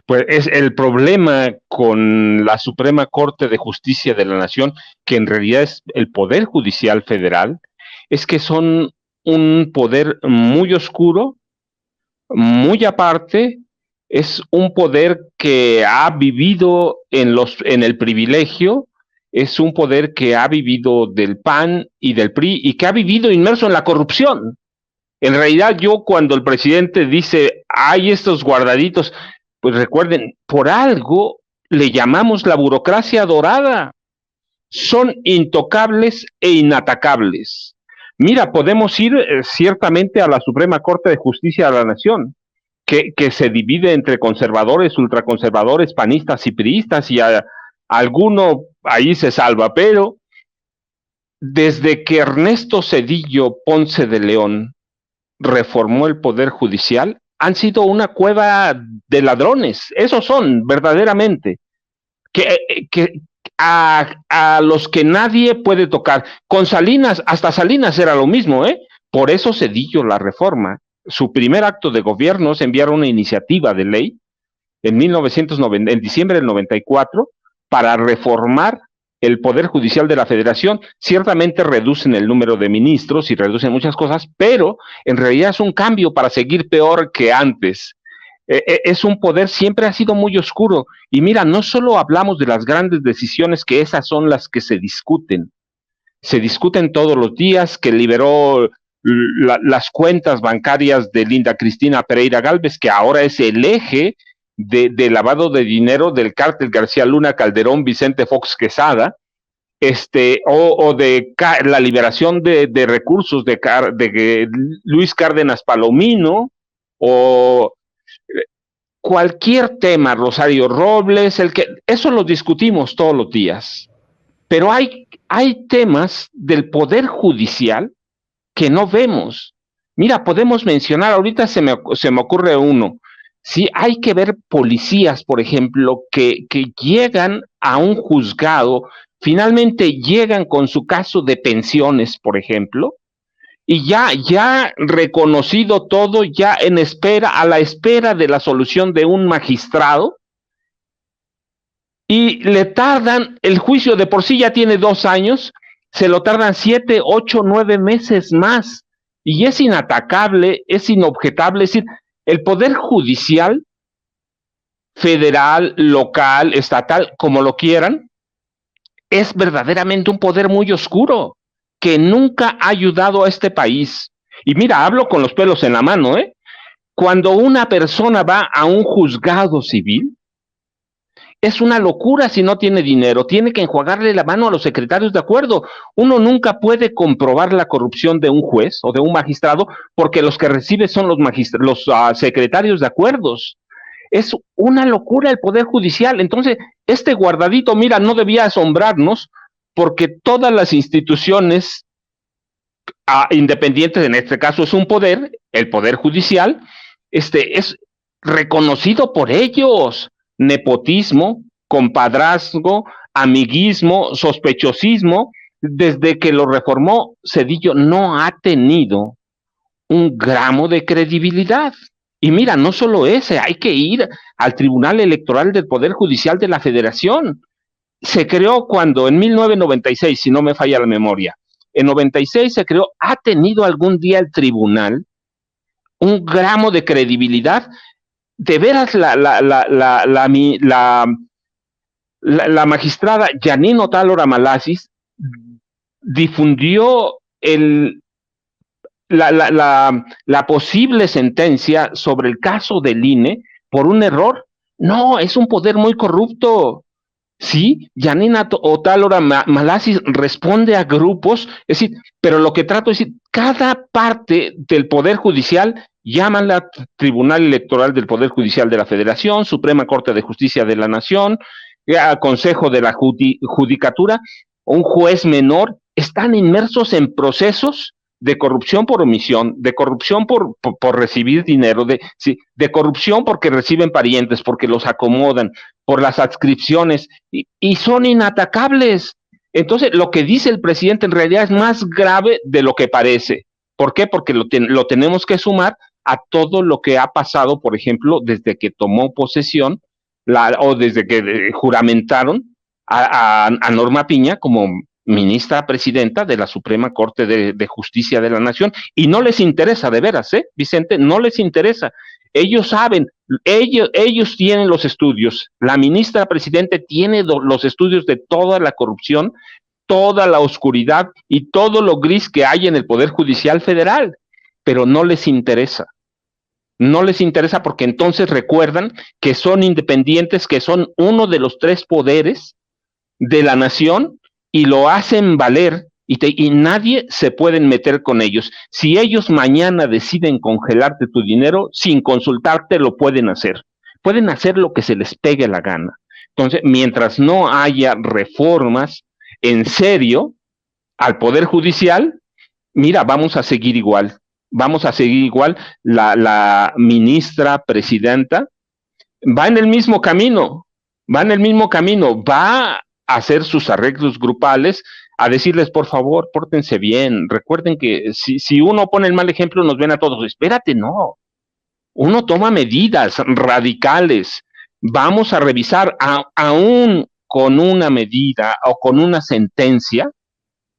pues es el problema con la Suprema Corte de Justicia de la Nación, que en realidad es el Poder Judicial Federal, es que son un poder muy oscuro, muy aparte, es un poder que ha vivido en el privilegio, es un poder que ha vivido del PAN y del PRI y que ha vivido inmerso en la corrupción. En realidad, yo cuando el presidente dice, hay estos guardaditos, pues recuerden, por algo le llamamos la burocracia dorada. Son intocables e inatacables. Mira, podemos ir ciertamente a la Suprema Corte de Justicia de la Nación, que se divide entre conservadores, ultraconservadores, panistas y priistas, y alguno ahí se salva, pero desde que Ernesto Zedillo Ponce de León reformó el Poder Judicial, han sido una cueva de ladrones, esos son verdaderamente, que a los que nadie puede tocar. Con Salinas, hasta Salinas era lo mismo, ¿eh? Por eso Zedillo la reforma. Su primer acto de gobierno es enviar una iniciativa de ley en diciembre del 94 para reformar el Poder Judicial de la Federación. Ciertamente reducen el número de ministros y reducen muchas cosas, pero en realidad es un cambio para seguir peor que antes. Es un poder, siempre ha sido muy oscuro. Y mira, no solo hablamos de las grandes decisiones, que esas son las que se discuten todos los días, que liberó las cuentas bancarias de Linda Cristina Pereira Gálvez, que ahora es el eje de lavado de dinero del cártel García Luna, Calderón, Vicente Fox Quesada, o de la liberación de recursos de Luis Cárdenas Palomino, o cualquier tema, Rosario Robles, eso lo discutimos todos los días. Pero hay temas del Poder Judicial que no vemos. Mira, podemos mencionar, ahorita se me ocurre uno. Sí, hay que ver policías, por ejemplo, que llegan a un juzgado, finalmente llegan con su caso de pensiones, por ejemplo, y ya reconocido todo, ya a la espera de la solución de un magistrado, y le tardan, el juicio de por sí ya tiene 2 años, se lo tardan 7, 8, 9 meses más, y es inatacable, es inobjetable. Es decir, el Poder Judicial, federal, local, estatal, como lo quieran, es verdaderamente un poder muy oscuro, que nunca ha ayudado a este país. Y mira, hablo con los pelos en la mano, ¿eh? Cuando una persona va a un juzgado civil, es una locura si no tiene dinero, tiene que enjuagarle la mano a los secretarios de acuerdo. Uno nunca puede comprobar la corrupción de un juez o de un magistrado, porque los que recibe son los secretarios de acuerdos. Es una locura el Poder Judicial. Entonces, este guardadito, mira, no debía asombrarnos, porque todas las instituciones independientes, en este caso es un poder, el Poder Judicial, es reconocido por ellos. Nepotismo, compadrazgo, amiguismo, sospechosismo. Desde que lo reformó Zedillo no ha tenido un gramo de credibilidad. Y mira, no solo ese, hay que ir al Tribunal Electoral del Poder Judicial de la Federación. Se creó cuando, en 1996, si no me falla la memoria, en 96 se creó. ¿Ha tenido algún día el tribunal un gramo de credibilidad? De veras, la magistrada Janine Otálora Malasis difundió la posible sentencia sobre el caso del INE por un error. No, es un poder muy corrupto. Sí, Janine Otálora Malasis responde a grupos, es decir, pero lo que trato es decir, cada parte del Poder Judicial, llámala Tribunal Electoral del Poder Judicial de la Federación, Suprema Corte de Justicia de la Nación, Consejo de la Judicatura, un juez menor, están inmersos en procesos de corrupción por omisión, de corrupción por recibir dinero, de corrupción porque reciben parientes, porque los acomodan, por las adscripciones, y son inatacables. Entonces, lo que dice el presidente en realidad es más grave de lo que parece. ¿Por qué? Porque lo tenemos que sumar a todo lo que ha pasado, por ejemplo, desde que tomó posesión, o desde que juramentaron a Norma Piña como ministra presidenta de la Suprema Corte de Justicia de la Nación. Y no les interesa, de veras, Vicente, no les interesa. Ellos saben, ellos tienen los estudios. La ministra presidente tiene los estudios de toda la corrupción, toda la oscuridad y todo lo gris que hay en el Poder Judicial Federal, pero no les interesa. No les interesa, porque entonces recuerdan que son independientes, que son uno de los 3 poderes de la nación, y lo hacen valer, y nadie se puede meter con ellos. Si ellos mañana deciden congelarte tu dinero, sin consultarte lo pueden hacer. Pueden hacer lo que se les pegue la gana. Entonces, mientras no haya reformas en serio al Poder Judicial, mira, vamos a seguir igual. vamos a seguir igual. La ministra presidenta va en el mismo camino, va a hacer sus arreglos grupales, a decirles, por favor, pórtense bien, recuerden que si uno pone el mal ejemplo, nos ven a todos. Espérate, no, uno toma medidas radicales, vamos a revisar, aún con una medida o con una sentencia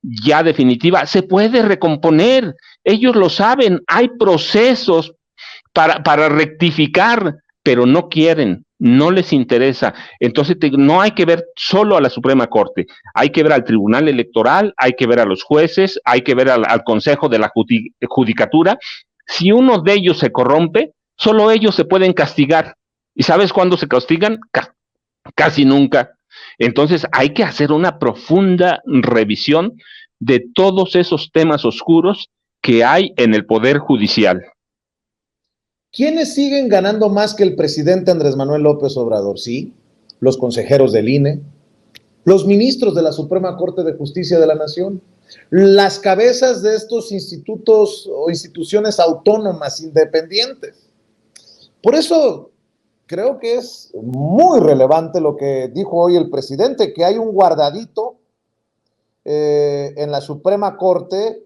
ya definitiva, se puede recomponer, ellos lo saben, hay procesos para rectificar, pero no quieren, no les interesa. Entonces no hay que ver solo a la Suprema Corte, hay que ver al Tribunal Electoral, hay que ver a los jueces, hay que ver al Consejo de la Judicatura. Si uno de ellos se corrompe, solo ellos se pueden castigar. ¿Y sabes cuándo se castigan? Casi nunca. Entonces hay que hacer una profunda revisión de todos esos temas oscuros que hay en el Poder Judicial. ¿Quiénes siguen ganando más que el presidente Andrés Manuel López Obrador? Sí, los consejeros del INE, los ministros de la Suprema Corte de Justicia de la Nación, las cabezas de estos institutos o instituciones autónomas independientes. Por eso creo que es muy relevante lo que dijo hoy el presidente, que hay un guardadito en la Suprema Corte.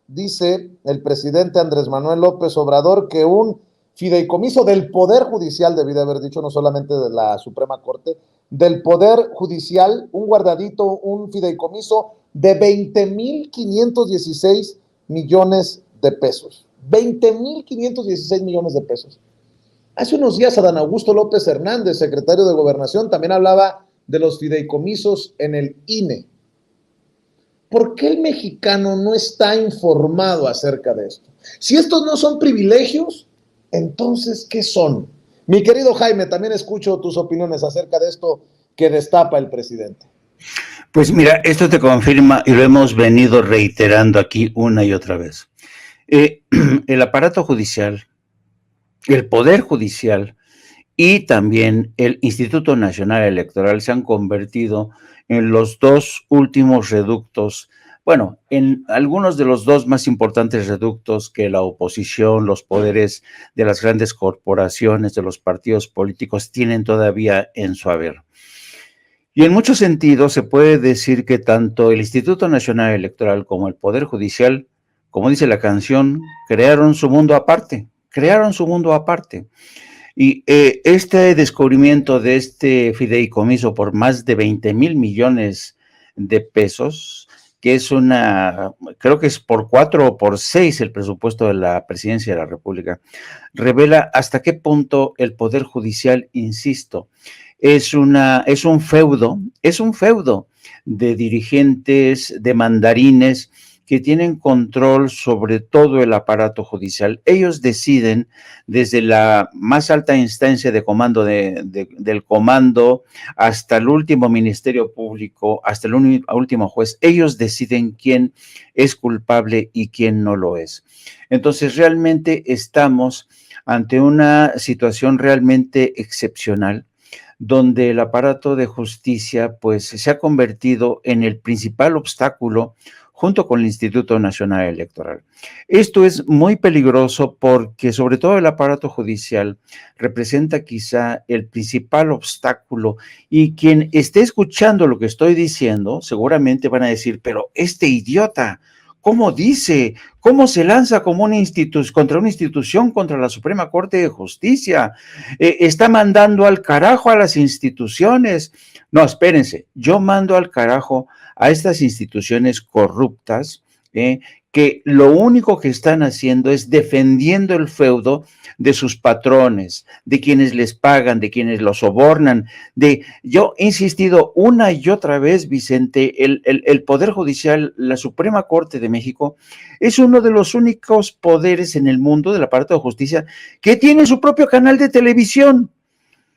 Dice el presidente Andrés Manuel López Obrador que un fideicomiso del Poder Judicial, debí de haber dicho, no solamente de la Suprema Corte, del Poder Judicial, un guardadito, un fideicomiso de 20,516 millones de pesos. 20,516 millones de pesos. Hace unos días Adán Augusto López Hernández, secretario de Gobernación, también hablaba de los fideicomisos en el INE. ¿Por qué el mexicano no está informado acerca de esto? Si estos no son privilegios, entonces, ¿qué son? Mi querido Jaime, también escucho tus opiniones acerca de esto que destapa el presidente. Pues mira, esto te confirma, y lo hemos venido reiterando aquí una y otra vez. El aparato judicial, el Poder Judicial y también el Instituto Nacional Electoral se han convertido en los dos últimos reductos, bueno, en algunos de los dos más importantes reductos que la oposición, los poderes de las grandes corporaciones, de los partidos políticos tienen todavía en su haber. Y en muchos sentidos se puede decir que tanto el Instituto Nacional Electoral como el Poder Judicial, como dice la canción, crearon su mundo aparte. Y este descubrimiento de este fideicomiso por más de 20,000 millones de pesos, que es creo que es por 4 o por 6 el presupuesto de la Presidencia de la República, revela hasta qué punto el Poder Judicial, insisto, es un feudo de dirigentes, de mandarines, que tienen control sobre todo el aparato judicial. Ellos deciden desde la más alta instancia de comando del comando hasta el último ministerio público, hasta el último juez. Ellos deciden quién es culpable y quién no lo es. Entonces, realmente estamos ante una situación realmente excepcional, donde el aparato de justicia pues se ha convertido en el principal obstáculo junto con el Instituto Nacional Electoral. Esto es muy peligroso porque sobre todo el aparato judicial representa quizá el principal obstáculo, y quien esté escuchando lo que estoy diciendo seguramente van a decir, pero este idiota, ¿cómo dice? ¿Cómo se lanza como contra una institución, contra la Suprema Corte de Justicia? Está mandando al carajo a las instituciones. No, espérense, yo mando al carajo a estas instituciones corruptas, que lo único que están haciendo es defendiendo el feudo de sus patrones, de quienes les pagan, de quienes los sobornan. Yo he insistido una y otra vez, Vicente, el Poder Judicial, la Suprema Corte de México, es uno de los únicos poderes en el mundo del aparato de justicia que tiene su propio canal de televisión.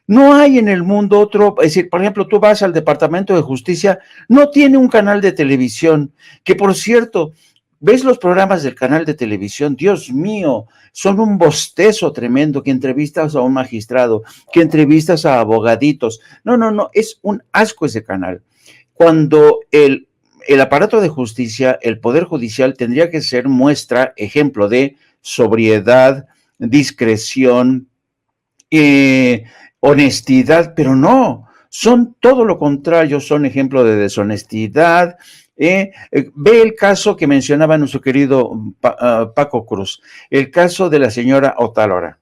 No hay en el mundo otro, es decir, por ejemplo, tú vas al Departamento de Justicia, no tiene un canal de televisión, que por cierto, ves los programas del canal de televisión, Dios mío, son un bostezo tremendo, que entrevistas a un magistrado, que entrevistas a abogaditos. No, es un asco ese canal. Cuando el aparato de justicia, el Poder Judicial tendría que ser muestra, ejemplo de sobriedad, discreción, honestidad, pero no, son todo lo contrario, son ejemplo de deshonestidad. Ve el caso que mencionaba nuestro querido Paco Cruz, el caso de la señora Otálora.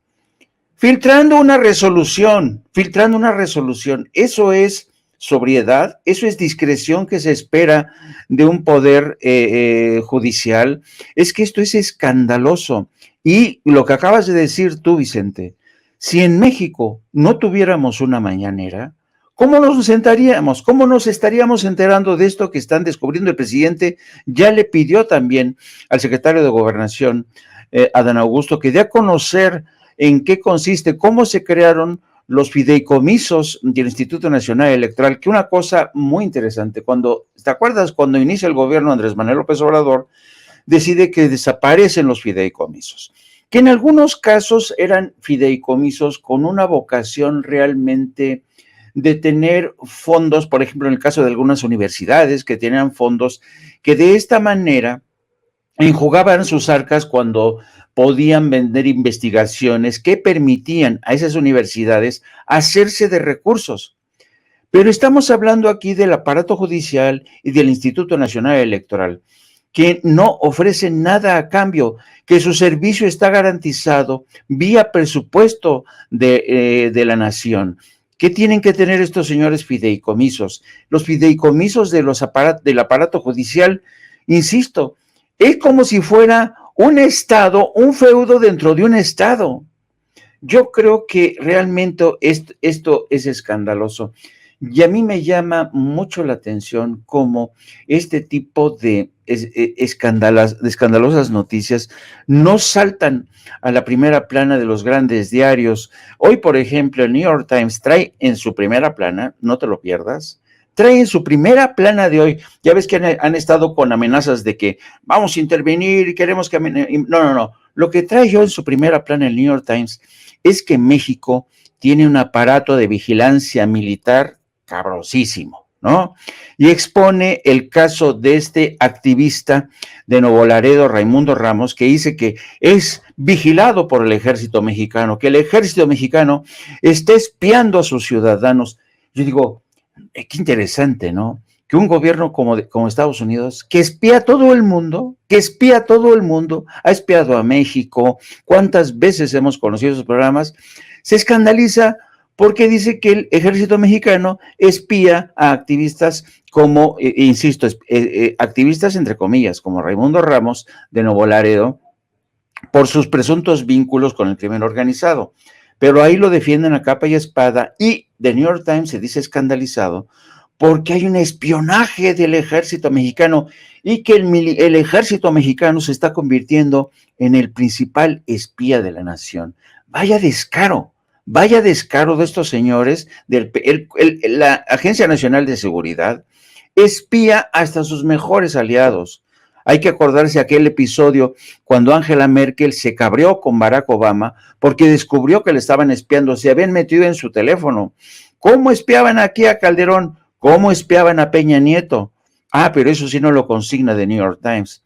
Filtrando una resolución, eso es sobriedad, eso es discreción que se espera de un poder judicial. Es que esto es escandaloso. Y lo que acabas de decir tú, Vicente, si en México no tuviéramos una mañanera, ¿cómo nos sentaríamos? ¿Cómo nos estaríamos enterando de esto que están descubriendo? El presidente ya le pidió también al secretario de Gobernación, Adán Augusto, que dé a conocer en qué consiste, cómo se crearon los fideicomisos del Instituto Nacional Electoral, que una cosa muy interesante, ¿te acuerdas cuando inicia el gobierno Andrés Manuel López Obrador, decide que desaparecen los fideicomisos? Que en algunos casos eran fideicomisos con una vocación realmente de tener fondos, por ejemplo, en el caso de algunas universidades que tenían fondos que de esta manera enjugaban sus arcas cuando podían vender investigaciones que permitían a esas universidades hacerse de recursos. Pero estamos hablando aquí del aparato judicial y del Instituto Nacional Electoral, que no ofrecen nada a cambio, que su servicio está garantizado vía presupuesto de la nación. ¿Qué tienen que tener estos señores fideicomisos? Los fideicomisos del aparato judicial, insisto, es como si fuera un estado, un feudo dentro de un estado. Yo creo que realmente esto es escandaloso. Y a mí me llama mucho la atención cómo este tipo de escandalosas noticias no saltan a la primera plana de los grandes diarios. Hoy, por ejemplo, el New York Times trae en su primera plana, no te lo pierdas, trae en su primera plana de hoy, ya ves que han estado con amenazas de que vamos a intervenir y queremos que... No. Lo que trae yo en su primera plana el New York Times es que México tiene un aparato de vigilancia militar cabrosísimo, ¿no? Y expone el caso de este activista de Nuevo Laredo, Raimundo Ramos, que dice que es vigilado por el ejército mexicano, que el ejército mexicano está espiando a sus ciudadanos. Yo digo, qué interesante, ¿no? Que un gobierno como Estados Unidos, que espía a todo el mundo, ha espiado a México, ¿cuántas veces hemos conocido esos programas? Se escandaliza porque dice que el ejército mexicano espía a activistas como, insisto, activistas entre comillas, como Raimundo Ramos de Nuevo Laredo, por sus presuntos vínculos con el crimen organizado. Pero ahí lo defienden a capa y espada, y The New York Times se dice escandalizado porque hay un espionaje del ejército mexicano y que el ejército mexicano se está convirtiendo en el principal espía de la nación. Vaya descaro de estos señores, la Agencia Nacional de Seguridad espía hasta sus mejores aliados. Hay que acordarse aquel episodio cuando Angela Merkel se cabreó con Barack Obama porque descubrió que le estaban espiando, se habían metido en su teléfono. ¿Cómo espiaban aquí a Calderón? ¿Cómo espiaban a Peña Nieto? Pero eso sí no lo consigna The New York Times.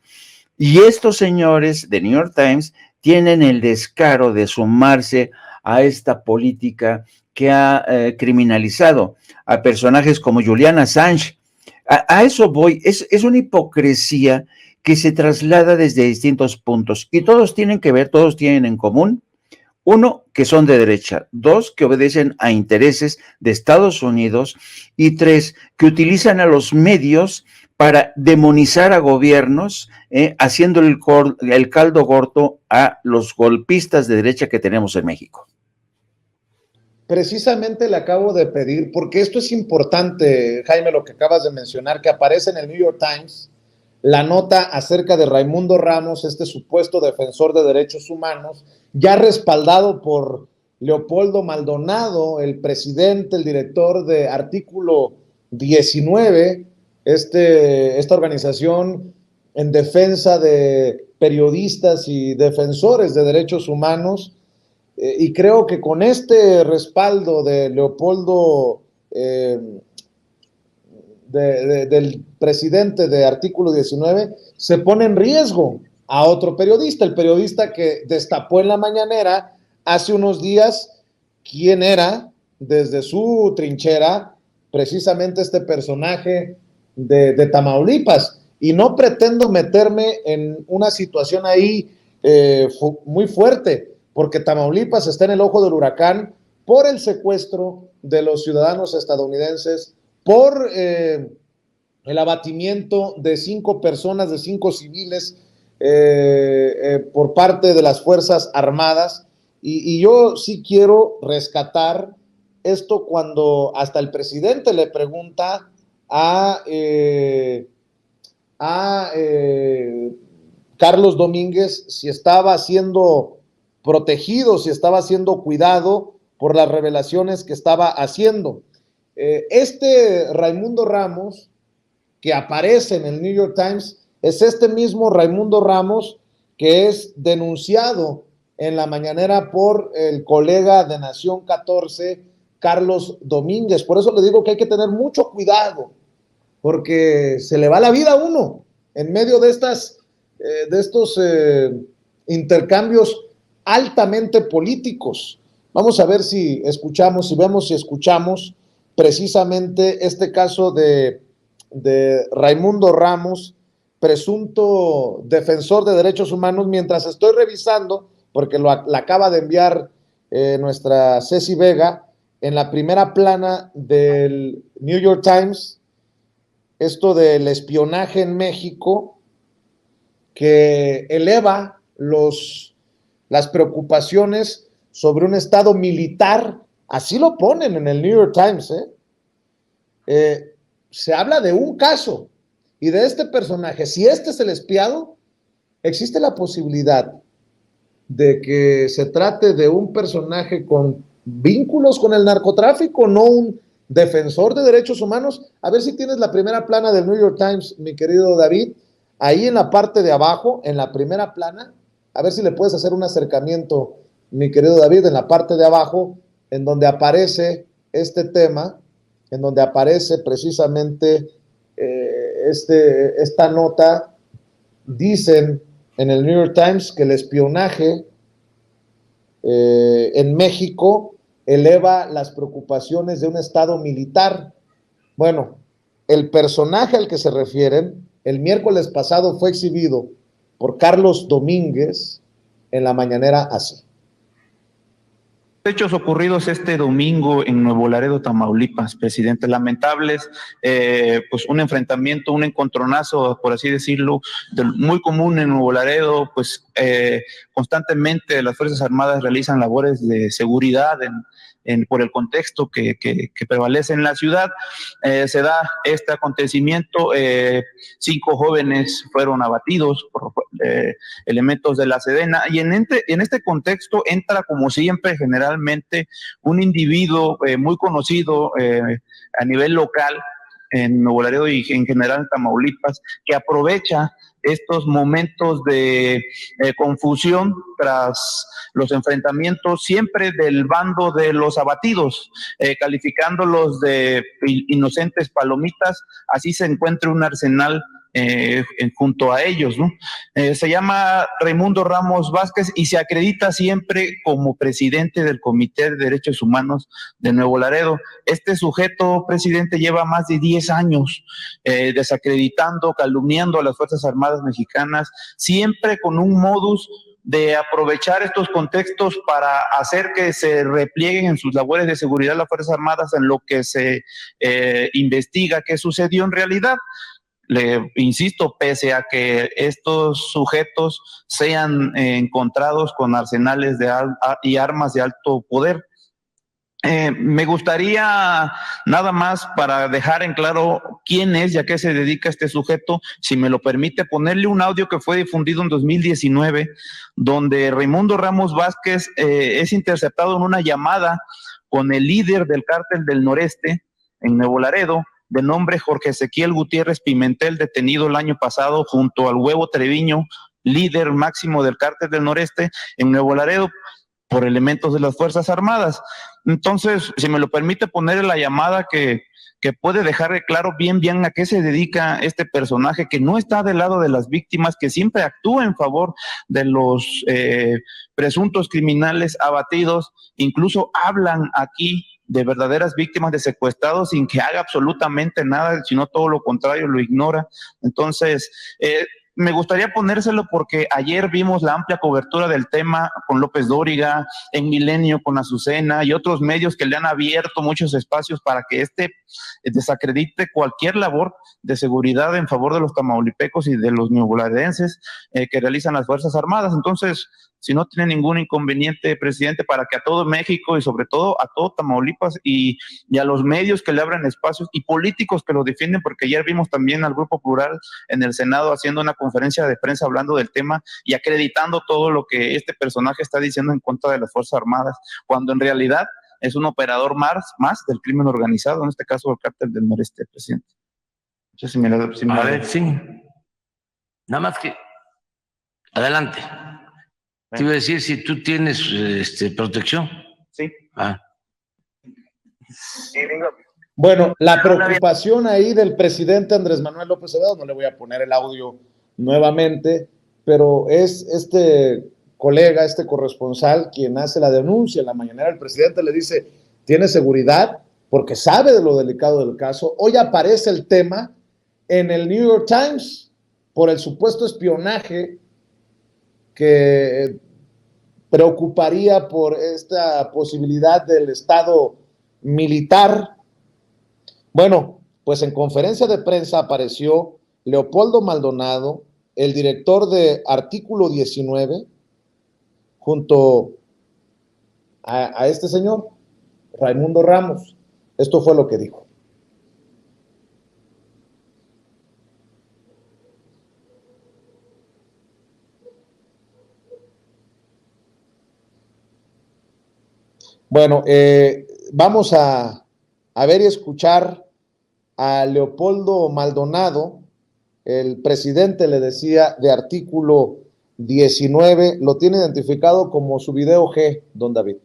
Y estos señores de New York Times tienen el descaro de sumarse a esta política que ha criminalizado a personajes como Julian Assange. A eso voy, es una hipocresía que se traslada desde distintos puntos y todos tienen que ver, todos tienen en común, uno, que son de derecha, dos, que obedecen a intereses de Estados Unidos y tres, que utilizan a los medios para demonizar a gobiernos, haciendo el caldo gordo a los golpistas de derecha que tenemos en México. Precisamente le acabo de pedir, porque esto es importante, Jaime, lo que acabas de mencionar, que aparece en el New York Times, la nota acerca de Raimundo Ramos, este supuesto defensor de derechos humanos, ya respaldado por Leopoldo Maldonado, el presidente, el director de Artículo 19, esta organización en defensa de periodistas y defensores de derechos humanos. Y creo que con este respaldo de Leopoldo del presidente de Artículo 19 se pone en riesgo a otro periodista, el periodista que destapó en la mañanera hace unos días quién era desde su trinchera precisamente este personaje de Tamaulipas. Y no pretendo meterme en una situación ahí muy fuerte, porque Tamaulipas está en el ojo del huracán por el secuestro de los ciudadanos estadounidenses, por el abatimiento de 5 personas, de 5 civiles por parte de las Fuerzas Armadas. Y yo sí quiero rescatar esto cuando hasta el presidente le pregunta a Carlos Domínguez si estaba siendo protegido, si estaba siendo cuidado por las revelaciones que estaba haciendo. Este Raimundo Ramos, que aparece en el New York Times, es este mismo Raimundo Ramos que es denunciado en la mañanera por el colega de Nación 14, Carlos Domínguez. Por eso le digo que hay que tener mucho cuidado, porque se le va la vida a uno en medio de estos intercambios altamente políticos. Vamos a ver si escuchamos precisamente este caso de Raimundo Ramos, presunto defensor de derechos humanos, mientras estoy revisando, porque la acaba de enviar nuestra Ceci Vega, en la primera plana del New York Times, esto del espionaje en México, que eleva las preocupaciones sobre un estado militar, así lo ponen en el New York Times, se habla de un caso y de este personaje. Si este es el espiado, existe la posibilidad de que se trate de un personaje con vínculos con el narcotráfico, no un defensor de derechos humanos. A ver si tienes la primera plana del New York Times, mi querido David, ahí en la parte de abajo, en la primera plana, a ver si le puedes hacer un acercamiento, mi querido David, en la parte de abajo, en donde aparece este tema, en donde aparece precisamente esta nota. Dicen en el New York Times que el espionaje en México eleva las preocupaciones de un estado militar. Bueno, el personaje al que se refieren, el miércoles pasado fue exhibido por Carlos Domínguez en la mañanera así. Hechos ocurridos este domingo en Nuevo Laredo, Tamaulipas, presidente, lamentables, pues un enfrentamiento, un encontronazo, por así decirlo, muy común en Nuevo Laredo, pues constantemente las Fuerzas Armadas realizan labores de seguridad por el contexto que prevalece en la ciudad. Se da este acontecimiento, 5 jóvenes fueron abatidos por elementos de la Sedena, y en este contexto entra, como siempre, generalmente un individuo muy conocido a nivel local en Nuevo Laredo y en general en Tamaulipas, que aprovecha estos momentos de confusión tras los enfrentamientos, siempre del bando de los abatidos, calificándolos de inocentes palomitas. Así se encuentra un arsenal junto a ellos, ¿no? Se llama Raimundo Ramos Vázquez y se acredita siempre como presidente del Comité de Derechos Humanos de Nuevo Laredo. Este sujeto, presidente, lleva más de 10 años desacreditando, calumniando a las Fuerzas Armadas mexicanas, siempre con un modus de aprovechar estos contextos para hacer que se replieguen en sus labores de seguridad las Fuerzas Armadas en lo que se investiga qué sucedió en realidad. Le insisto, pese a que estos sujetos sean encontrados con arsenales y armas de alto poder. Me gustaría, nada más para dejar en claro quién es y a qué se dedica este sujeto, si me lo permite, ponerle un audio que fue difundido en 2019, donde Raimundo Ramos Vázquez es interceptado en una llamada con el líder del Cártel del Noreste en Nuevo Laredo, de nombre Jorge Ezequiel Gutiérrez Pimentel, detenido el año pasado junto al Huevo Treviño, líder máximo del Cártel del Noreste en Nuevo Laredo. por elementos de las Fuerzas Armadas. Entonces, si me lo permite poner en la llamada que puede dejar claro bien a qué se dedica este personaje, que no está del lado de las víctimas, que siempre actúa en favor de los presuntos criminales abatidos, incluso hablan aquí de verdaderas víctimas de secuestrados sin que haga absolutamente nada, sino todo lo contrario, lo ignora. Entonces, me gustaría ponérselo porque ayer vimos la amplia cobertura del tema con López Dóriga, en Milenio con Azucena y otros medios que le han abierto muchos espacios para que desacredite cualquier labor de seguridad en favor de los tamaulipecos y de los neoboladenses que realizan las Fuerzas Armadas. Entonces, si no tiene ningún inconveniente, presidente, para que a todo México y sobre todo a todo Tamaulipas y a los medios que le abran espacios y políticos que lo defienden, porque ayer vimos también al Grupo Plural en el Senado haciendo una conferencia de prensa hablando del tema y acreditando todo lo que este personaje está diciendo en contra de las Fuerzas Armadas, cuando en realidad es un operador más del crimen organizado, en este caso el cártel del Noreste, presidente. No sé si me a ver, sí. Nada más que... Adelante. Te iba a decir si tú tienes protección. Sí. Sí, Bueno, la preocupación ahí del presidente Andrés Manuel López Obrador, no le voy a poner el audio nuevamente, pero es este colega, este corresponsal, quien hace la denuncia en la mañanera. El presidente le dice, ¿tiene seguridad? Porque sabe de lo delicado del caso. Hoy aparece el tema en el New York Times por el supuesto espionaje que preocuparía por esta posibilidad del Estado militar. Bueno, pues en conferencia de prensa apareció Leopoldo Maldonado, el director de Artículo 19, junto a este señor, Raimundo Ramos. Esto fue lo que dijo. Bueno, vamos a ver y escuchar a Leopoldo Maldonado, el presidente, le decía, de Artículo 19, lo tiene identificado como su video G, don David.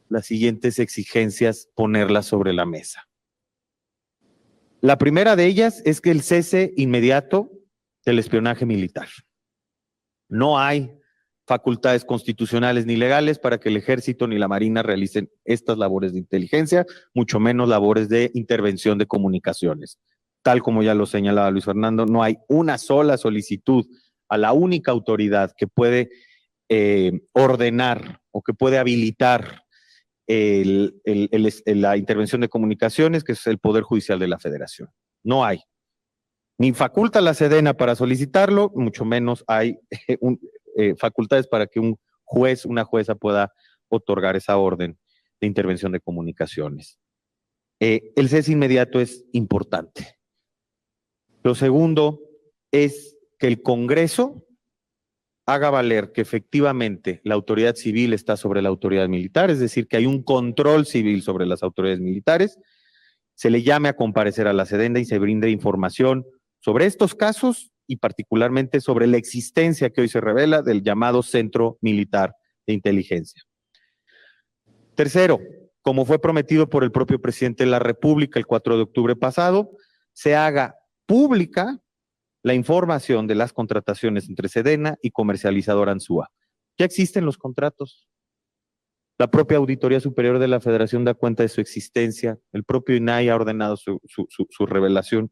Las siguientes exigencias, ponerlas sobre la mesa. La primera de ellas es que el cese inmediato del espionaje militar. No hay facultades constitucionales ni legales para que el Ejército ni la Marina realicen estas labores de inteligencia, mucho menos labores de intervención de comunicaciones. Tal como ya lo señalaba Luis Fernando, no hay una sola solicitud a la única autoridad que puede ordenar o que puede habilitar la intervención de comunicaciones, que es el Poder Judicial de la Federación. No hay. Ni faculta la Sedena para solicitarlo, mucho menos hay facultades para que un juez, una jueza pueda otorgar esa orden de intervención de comunicaciones. El cese inmediato es importante. Lo segundo es que el Congreso haga valer que efectivamente la autoridad civil está sobre la autoridad militar, es decir, que hay un control civil sobre las autoridades militares, se le llame a comparecer a la Sedena y se brinde información sobre estos casos y particularmente sobre la existencia que hoy se revela del llamado Centro Militar de Inteligencia. Tercero, como fue prometido por el propio presidente de la República el 4 de octubre pasado, se haga pública la información de las contrataciones entre Sedena y comercializadora Ansúa. Ya existen los contratos. La propia Auditoría Superior de la Federación da cuenta de su existencia. El propio INAI ha ordenado su revelación.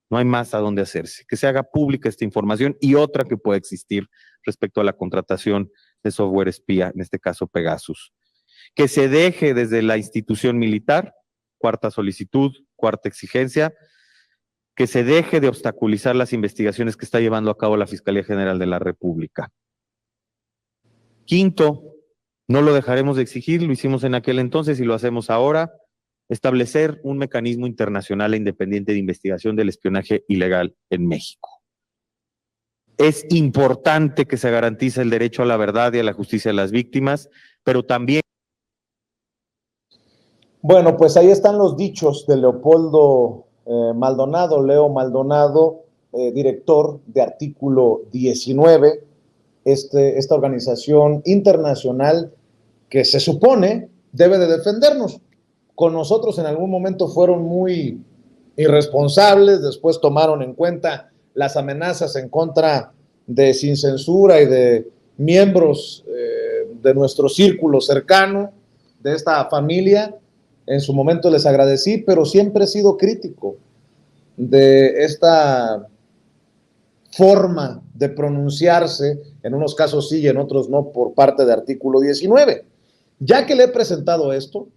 No hay más a dónde hacerse. Que se haga pública esta información y otra que pueda existir respecto a la contratación de software espía, en este caso Pegasus. Que se deje desde la institución militar, cuarta solicitud, cuarta exigencia, que se deje de obstaculizar las investigaciones que está llevando a cabo la Fiscalía General de la República. Quinto, no lo dejaremos de exigir, lo hicimos en aquel entonces y lo hacemos ahora, establecer un mecanismo internacional e independiente de investigación del espionaje ilegal en México. Es importante que se garantice el derecho a la verdad y a la justicia de las víctimas, pero también... Bueno, pues ahí están los dichos de Leopoldo Maldonado, Leo Maldonado, director de Artículo 19, esta organización internacional que se supone debe de defendernos. Con nosotros en algún momento fueron muy irresponsables, después tomaron en cuenta las amenazas en contra de Sin Censura y de miembros de nuestro círculo cercano, de esta familia. En su momento les agradecí, pero siempre he sido crítico de esta forma de pronunciarse, en unos casos sí y en otros no, por parte de Artículo 19. Ya que le he presentado esto,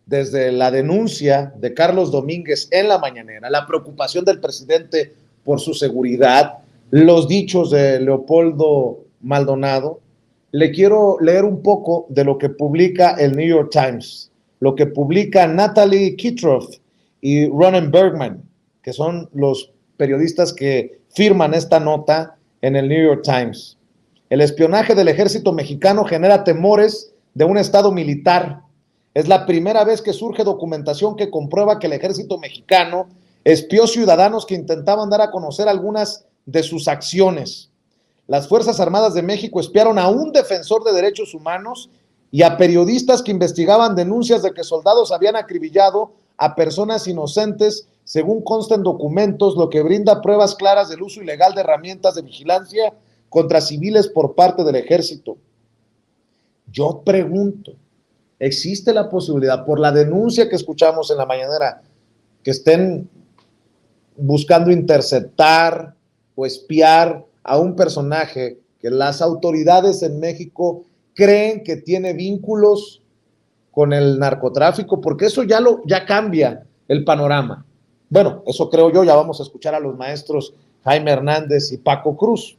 desde la denuncia de Carlos Domínguez en la mañanera, la preocupación del presidente por su seguridad, los dichos de Leopoldo Maldonado, le quiero leer un poco de lo que publica el New York Times, lo que publica Natalie Kitroff y Ronen Bergman, que son los periodistas que firman esta nota en el New York Times. El espionaje del ejército mexicano genera temores de un estado militar. Es la primera vez que surge documentación que comprueba que el ejército mexicano espió ciudadanos que intentaban dar a conocer algunas de sus acciones. Las Fuerzas Armadas de México espiaron a un defensor de derechos humanos y a periodistas que investigaban denuncias de que soldados habían acribillado a personas inocentes, según consta en documentos, lo que brinda pruebas claras del uso ilegal de herramientas de vigilancia contra civiles por parte del ejército. Yo pregunto, ¿existe la posibilidad, por la denuncia que escuchamos en la mañanera, que estén buscando interceptar o espiar a un personaje que las autoridades en México creen que tiene vínculos con el narcotráfico? Porque eso ya cambia el panorama. Bueno, eso creo yo. Ya vamos a escuchar a los maestros Jaime Hernández y Paco Cruz.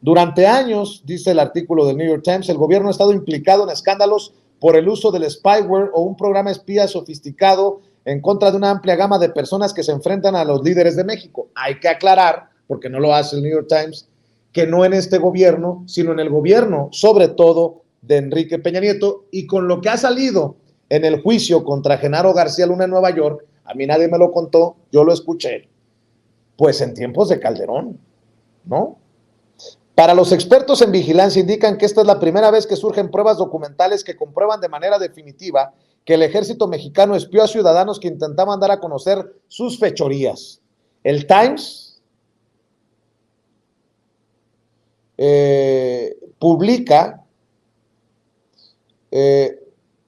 Durante años, dice el artículo del New York Times, el gobierno ha estado implicado en escándalos por el uso del spyware o un programa espía sofisticado en contra de una amplia gama de personas que se enfrentan a los líderes de México. Hay que aclarar, porque no lo hace el New York Times, que no en este gobierno, sino en el gobierno, sobre todo, de Enrique Peña Nieto, y con lo que ha salido en el juicio contra Genaro García Luna en Nueva York, a mí nadie me lo contó, yo lo escuché, pues en tiempos de Calderón, ¿no? Para los expertos en vigilancia indican que esta es la primera vez que surgen pruebas documentales que comprueban de manera definitiva que el ejército mexicano espió a ciudadanos que intentaban dar a conocer sus fechorías. El Times publica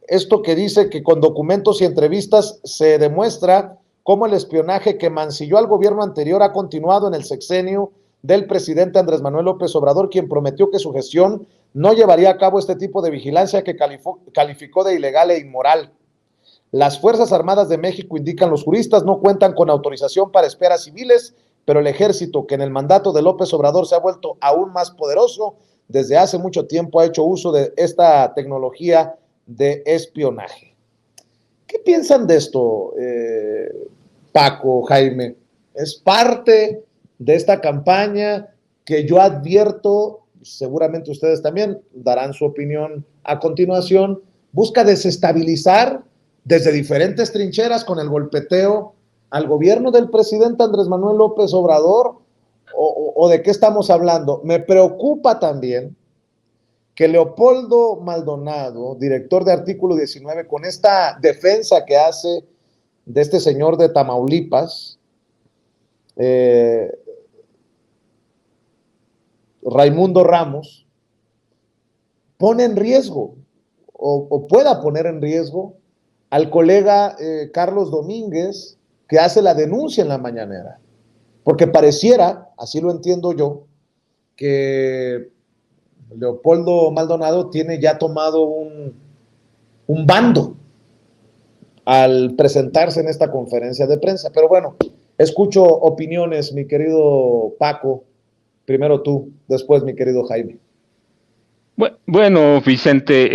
esto que dice que con documentos y entrevistas se demuestra cómo el espionaje que mancilló al gobierno anterior ha continuado en el sexenio del presidente Andrés Manuel López Obrador, quien prometió que su gestión no llevaría a cabo este tipo de vigilancia que calificó de ilegal e inmoral. Las Fuerzas Armadas de México, indican los juristas, no cuentan con autorización para espiar a civiles, pero el ejército, que en el mandato de López Obrador se ha vuelto aún más poderoso, desde hace mucho tiempo ha hecho uso de esta tecnología de espionaje. ¿Qué piensan de esto, Paco, Jaime? ¿Es parte de esta campaña que yo advierto, seguramente ustedes también darán su opinión a continuación, busca desestabilizar desde diferentes trincheras con el golpeteo al gobierno del presidente Andrés Manuel López Obrador? ¿O de qué estamos hablando? Me preocupa también que Leopoldo Maldonado, director de Artículo 19, con esta defensa que hace de este señor de Tamaulipas, Raimundo Ramos, pone en riesgo o pueda poner en riesgo al colega Carlos Domínguez, que hace la denuncia en la mañanera, porque pareciera, así lo entiendo yo, que Leopoldo Maldonado tiene ya tomado un bando al presentarse en esta conferencia de prensa. Pero bueno, escucho opiniones, mi querido Paco. Primero tú, después mi querido Jaime. Bueno, Vicente,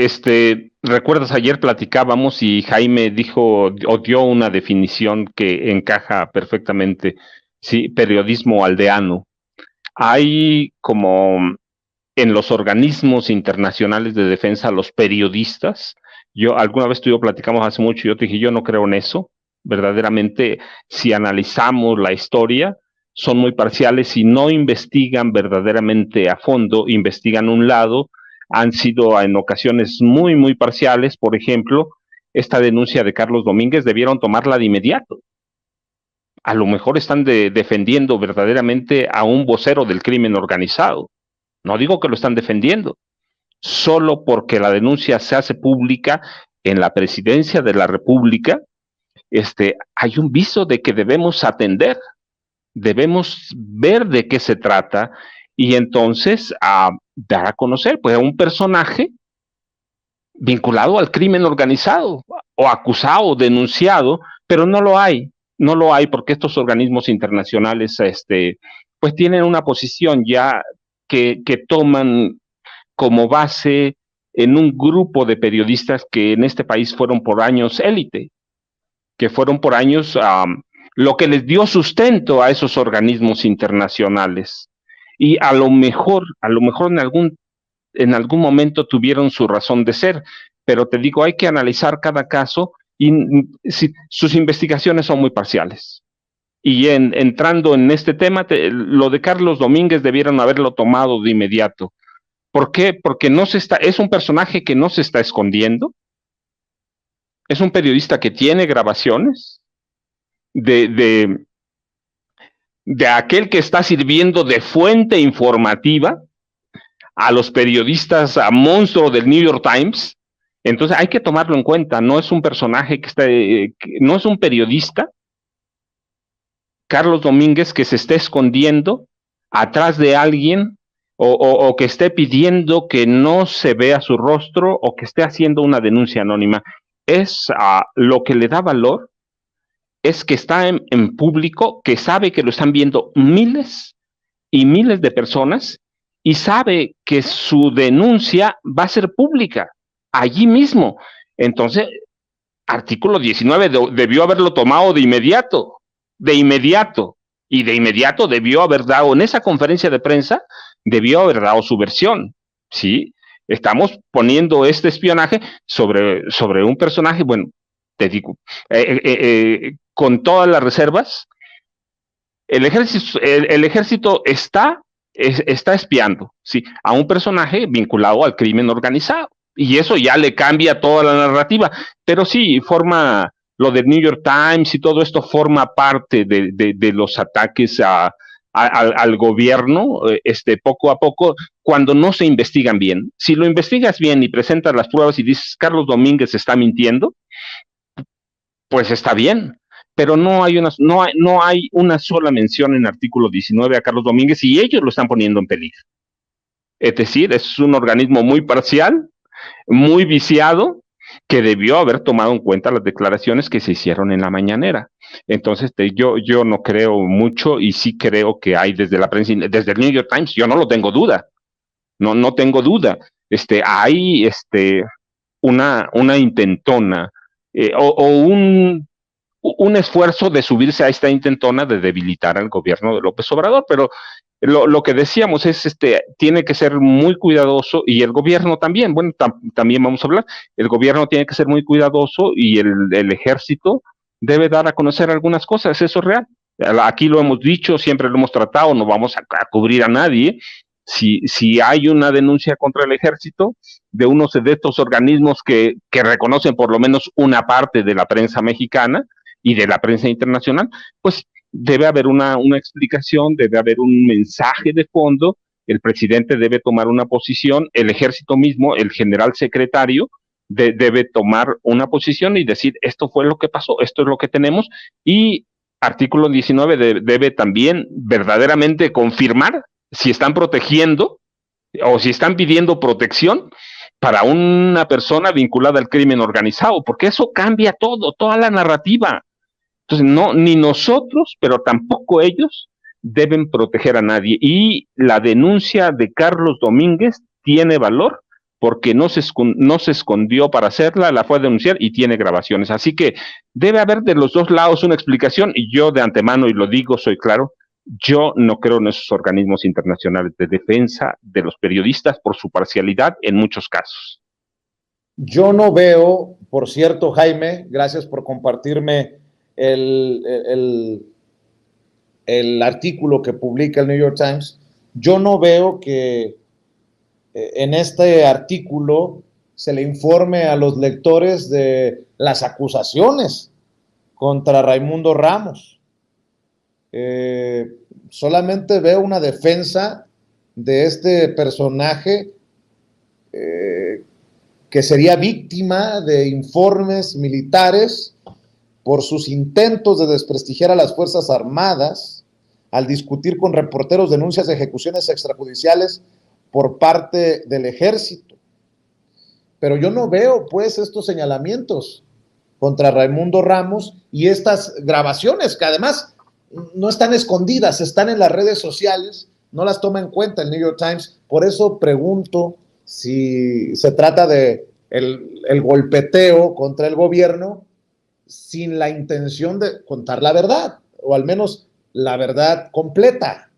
recuerdas, ayer platicábamos y Jaime dijo o dio una definición que encaja perfectamente, sí, periodismo aldeano. Hay como en los organismos internacionales de defensa, los periodistas, alguna vez tú y yo platicamos hace mucho, yo te dije, yo no creo en eso, verdaderamente, si analizamos la historia, son muy parciales y no investigan verdaderamente a fondo, investigan un lado, han sido en ocasiones muy, muy parciales. Por ejemplo, esta denuncia de Carlos Domínguez debieron tomarla de inmediato. A lo mejor están defendiendo verdaderamente a un vocero del crimen organizado. No digo que lo están defendiendo, solo porque la denuncia se hace pública en la presidencia de la República, hay un viso de que debemos atender, debemos ver de qué se trata y entonces dar a conocer pues, a un personaje vinculado al crimen organizado o acusado, denunciado, pero no lo hay porque estos organismos internacionales pues tienen una posición ya que toman como base en un grupo de periodistas que en este país fueron por años élite, que fueron por años lo que les dio sustento a esos organismos internacionales. Y a lo mejor en algún momento tuvieron su razón de ser, pero te digo, hay que analizar cada caso y sus investigaciones son muy parciales. Y entrando en este tema, lo de Carlos Domínguez debieron haberlo tomado de inmediato. ¿Por qué? Porque es un personaje que no se está escondiendo, es un periodista que tiene grabaciones de aquel que está sirviendo de fuente informativa a los periodistas a monstruo del New York Times. Entonces hay que tomarlo en cuenta, no es un personaje no es un periodista, Carlos Domínguez, que se esté escondiendo atrás de alguien o que esté pidiendo que no se vea su rostro o que esté haciendo una denuncia anónima. Lo que le da valor es que está en público, que sabe que lo están viendo miles y miles de personas y sabe que su denuncia va a ser pública allí mismo. Entonces, artículo 19 debió haberlo tomado de inmediato, y de inmediato debió haber dado, en esa conferencia de prensa, debió haber dado su versión, ¿sí? Estamos poniendo este espionaje sobre un personaje, bueno, te digo, con todas las reservas, el ejército está espiando, ¿sí? A un personaje vinculado al crimen organizado. Y eso ya le cambia toda la narrativa. Pero sí, lo del New York Times y todo esto forma parte de los ataques al gobierno, poco a poco, cuando no se investigan bien. Si lo investigas bien y presentas las pruebas y dices, Carlos Domínguez está mintiendo, pues está bien. Pero no hay una sola mención en artículo 19 a Carlos Domínguez y ellos lo están poniendo en peligro. Es decir, es un organismo muy parcial, muy viciado, que debió haber tomado en cuenta las declaraciones que se hicieron en la mañanera. Entonces, yo no creo mucho y sí creo que hay desde la prensa, desde el New York Times, yo no lo tengo duda, no tengo duda. Hay una intentona o un esfuerzo de subirse a esta intentona de debilitar al gobierno de López Obrador, pero lo que decíamos es, tiene que ser muy cuidadoso y el gobierno también, bueno, también vamos a hablar, el gobierno tiene que ser muy cuidadoso y el ejército debe dar a conocer algunas cosas, eso es real. Aquí lo hemos dicho, siempre lo hemos tratado, no vamos a cubrir a nadie. Si hay una denuncia contra el ejército de unos de estos organismos que reconocen por lo menos una parte de la prensa mexicana y de la prensa internacional, pues debe haber una explicación, debe haber un mensaje de fondo, el presidente debe tomar una posición, el ejército mismo, el general secretario, debe tomar una posición y decir, esto fue lo que pasó, esto es lo que tenemos, y artículo 19 debe también verdaderamente confirmar si están protegiendo o si están pidiendo protección para una persona vinculada al crimen organizado, porque eso cambia toda la narrativa. Entonces, ni nosotros, pero tampoco ellos deben proteger a nadie. Y la denuncia de Carlos Domínguez tiene valor porque no se escondió para hacerla, la fue a denunciar y tiene grabaciones. Así que debe haber de los dos lados una explicación y yo de antemano, y lo digo, soy claro, yo no creo en esos organismos internacionales de defensa de los periodistas por su parcialidad en muchos casos. Yo no veo, por cierto, Jaime, gracias por compartirme el artículo que publica el New York Times, yo no veo que en este artículo se le informe a los lectores de las acusaciones contra Raimundo Ramos. Solamente veo una defensa de este personaje que sería víctima de informes militares por sus intentos de desprestigiar a las Fuerzas Armadas al discutir con reporteros denuncias de ejecuciones extrajudiciales por parte del ejército. Pero yo no veo, pues, estos señalamientos contra Raimundo Ramos y estas grabaciones, que además no están escondidas, están en las redes sociales, no las toma en cuenta el New York Times. Por eso pregunto si se trata de el golpeteo contra el gobierno sin la intención de contar la verdad, o al menos la verdad completa,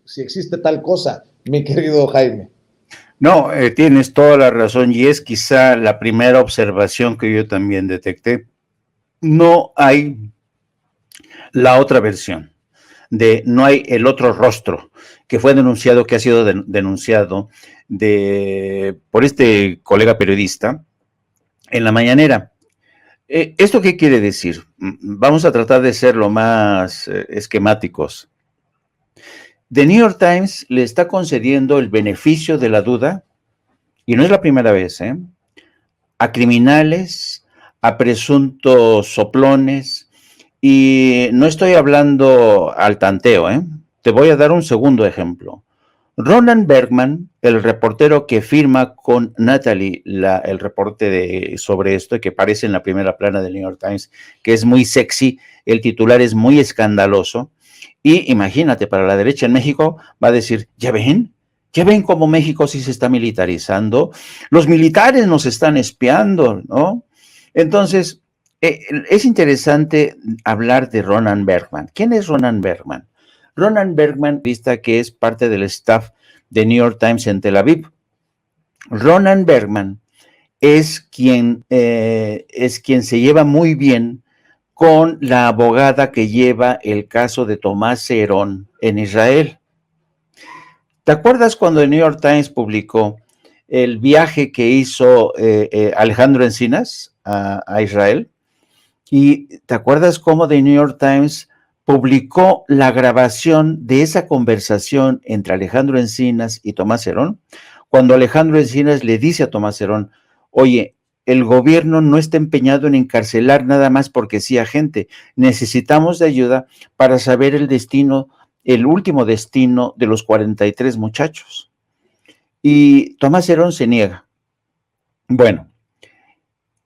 si existe tal cosa, mi querido Jaime. No, tienes toda la razón y es quizá la primera observación que yo también detecté. No hay la otra versión, no hay el otro rostro que fue denunciado, que ha sido denunciado por este colega periodista en la mañanera. ¿Esto qué quiere decir? Vamos a tratar de ser lo más esquemáticos. The New York Times le está concediendo el beneficio de la duda, y no es la primera vez, a criminales, a presuntos soplones, y no estoy hablando al tanteo, Te voy a dar un segundo ejemplo. Roland Bergman, el reportero que firma con Natalie el reporte sobre esto, que aparece en la primera plana del New York Times, que es muy sexy, el titular es muy escandaloso, y imagínate, para la derecha en México va a decir, ¿ya ven cómo México sí se está militarizando? Los militares nos están espiando, ¿no? Entonces, es interesante hablar de Roland Bergman. ¿Quién es Roland Bergman? Roland Bergman, que es parte del staff de New York Times en Tel Aviv. Roland Bergman es quien se lleva muy bien con la abogada que lleva el caso de Tomás Herón en Israel. ¿Te acuerdas cuando el New York Times publicó el viaje que hizo Alejandro Encinas a Israel? ¿Y te acuerdas cómo The New York Times publicó la grabación de esa conversación entre Alejandro Encinas y Tomás Herón? Cuando Alejandro Encinas le dice a Tomás Herón, oye, el gobierno no está empeñado en encarcelar nada más porque sí a gente. Necesitamos de ayuda para saber el último destino de los 43 muchachos. Y Tomás Herón se niega. Bueno,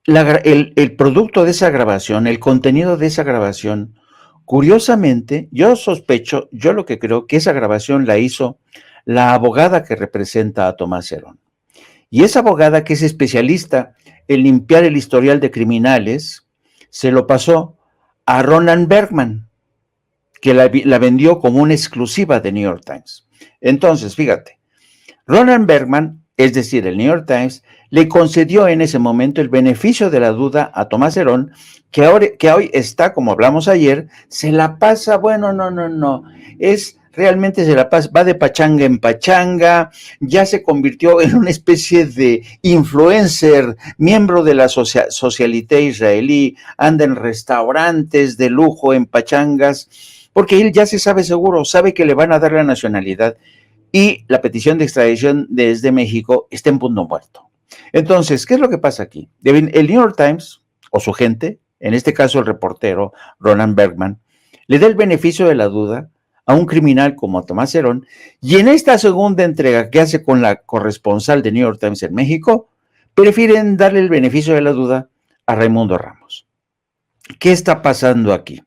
el producto de esa grabación, el contenido de esa grabación, curiosamente, yo lo que creo que esa grabación la hizo la abogada que representa a Tomás Herón. Y esa abogada, que es especialista en limpiar el historial de criminales, se lo pasó a Roland Bergman, que la vendió como una exclusiva de New York Times. Entonces, fíjate, Roland Bergman, es decir, el New York Times, le concedió en ese momento el beneficio de la duda a Tomás Herón, que hoy está, como hablamos ayer, se la pasa, bueno, no, realmente se la pasa, va de pachanga en pachanga, ya se convirtió en una especie de influencer, miembro de la socialité israelí, anda en restaurantes de lujo, en pachangas, porque él ya se sabe seguro, sabe que le van a dar la nacionalidad, y la petición de extradición desde México está en punto muerto. Entonces, ¿qué es lo que pasa aquí? El New York Times, o su gente, en este caso el reportero Roland Bergman, le da el beneficio de la duda a un criminal como Tomás Herón, y en esta segunda entrega que hace con la corresponsal de New York Times en México, prefieren darle el beneficio de la duda a Raimundo Ramos. ¿Qué está pasando aquí?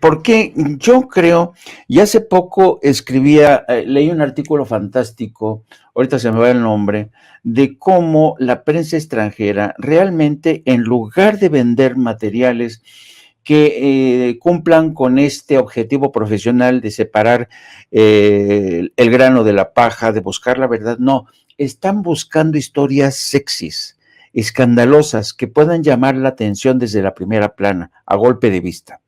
Porque yo creo, y hace poco leí un artículo fantástico, ahorita se me va el nombre, de cómo la prensa extranjera realmente, en lugar de vender materiales que cumplan con este objetivo profesional de separar el grano de la paja, de buscar la verdad, no, están buscando historias sexys, escandalosas que puedan llamar la atención desde la primera plana, a golpe de vista.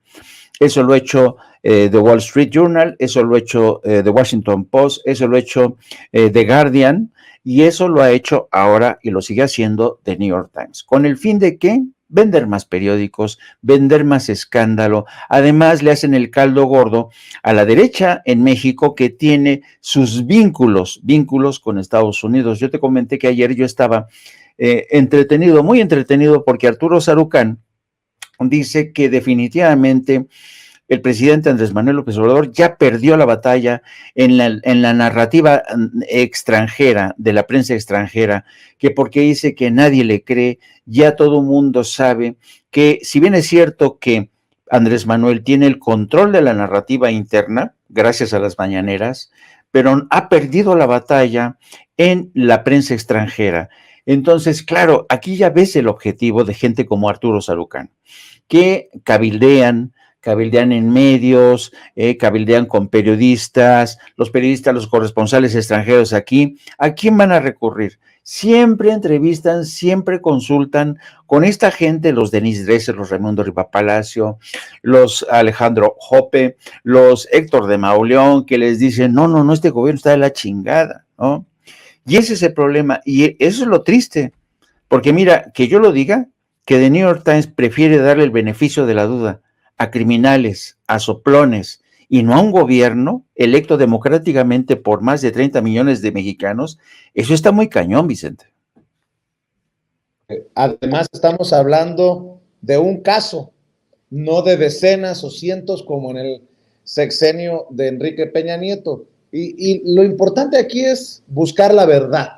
Eso lo ha hecho The Wall Street Journal, eso lo ha hecho The Washington Post, eso lo ha hecho The Guardian, y eso lo ha hecho ahora y lo sigue haciendo The New York Times. ¿Con el fin de qué? Vender más periódicos, vender más escándalo. Además, le hacen el caldo gordo a la derecha en México, que tiene sus vínculos con Estados Unidos. Yo te comenté que ayer yo estaba entretenido, muy entretenido, porque Arturo Sarucán dice que definitivamente el presidente Andrés Manuel López Obrador ya perdió la batalla en la narrativa extranjera, de la prensa extranjera, que porque dice que nadie le cree, ya todo mundo sabe que, si bien es cierto que Andrés Manuel tiene el control de la narrativa interna, gracias a las mañaneras, pero ha perdido la batalla en la prensa extranjera. Entonces, claro, aquí ya ves el objetivo de gente como Arturo Sarucán, que cabildean en medios, cabildean con periodistas, los corresponsales extranjeros aquí. ¿A quién van a recurrir? Siempre entrevistan, siempre consultan con esta gente, los Denis Dresser, los Raimundo Rivapalacio, los Alejandro Jope, los Héctor de Mauleón, que les dicen, no, este gobierno está de la chingada, ¿no? Y ese es el problema, y eso es lo triste, porque mira, que yo lo diga, que The New York Times prefiere darle el beneficio de la duda a criminales, a soplones, y no a un gobierno electo democráticamente por más de 30 millones de mexicanos, eso está muy cañón, Vicente. Además, estamos hablando de un caso, no de decenas o cientos como en el sexenio de Enrique Peña Nieto. Y lo importante aquí es buscar la verdad.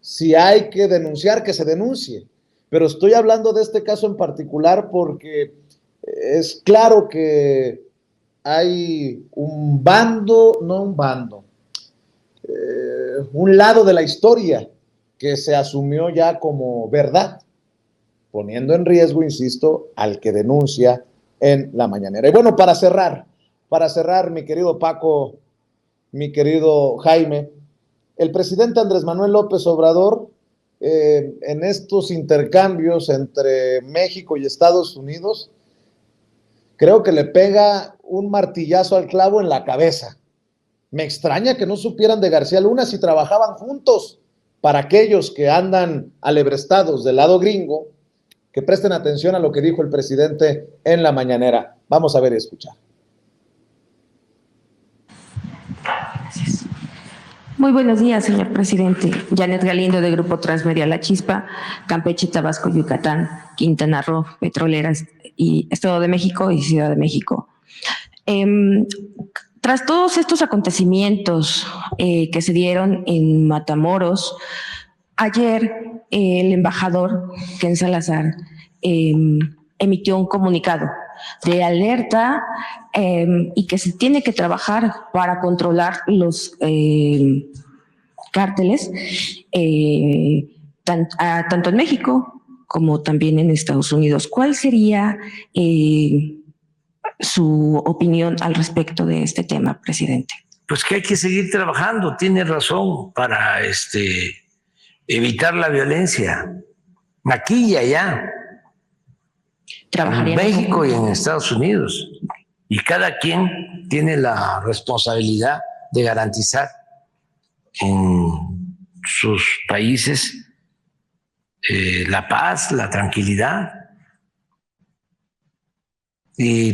Si hay que denunciar, que se denuncie. Pero estoy hablando de este caso en particular porque es claro que hay un lado de la historia que se asumió ya como verdad, poniendo en riesgo, insisto, al que denuncia en la mañanera. Y bueno, para cerrar, mi querido Paco, mi querido Jaime, el presidente Andrés Manuel López Obrador, en estos intercambios entre México y Estados Unidos, creo que le pega un martillazo al clavo en la cabeza. Me extraña que no supieran de García Luna si trabajaban juntos. Para aquellos que andan alebrestados del lado gringo, que presten atención a lo que dijo el presidente en la mañanera. Vamos a ver y escuchar. Gracias. Muy buenos días, señor presidente. Janet Galindo, de Grupo Transmedia La Chispa, Campeche, Tabasco, Yucatán, Quintana Roo, Petroleras y Estado de México y Ciudad de México. Tras todos estos acontecimientos que se dieron en Matamoros, ayer el embajador Ken Salazar emitió un comunicado de alerta y que se tiene que trabajar para controlar los cárteles tanto en México como también en Estados Unidos. ¿Cuál sería su opinión al respecto de este tema, presidente? Pues que hay que seguir trabajando, tiene razón, para evitar la violencia aquí y allá, en México y en Estados Unidos. Y cada quien tiene la responsabilidad de garantizar en sus países la paz, la tranquilidad. Y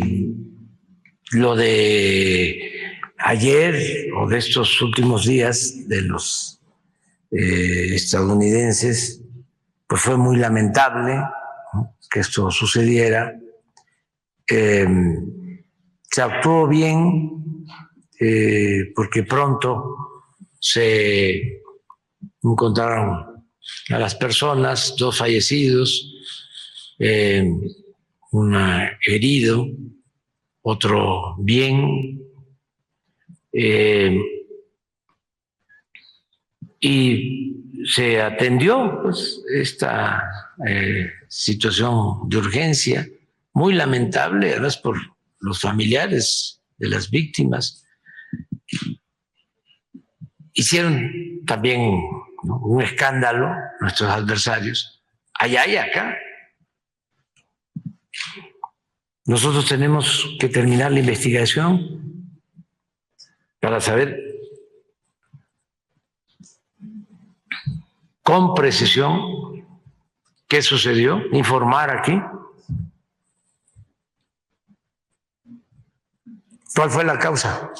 lo de ayer o de estos últimos días de los estadounidenses, pues fue muy lamentable, ¿no?, que esto sucediera. Se actuó bien porque pronto se encontraron a las personas, 2 fallecidos, un herido, otro bien, y se atendió pues esta situación de urgencia, muy lamentable, además por los familiares de las víctimas. Hicieron también, ¿no?, un escándalo nuestros adversarios, allá y acá. Nosotros tenemos que terminar la investigación para saber con precisión qué sucedió, informar aquí cuál fue la causa.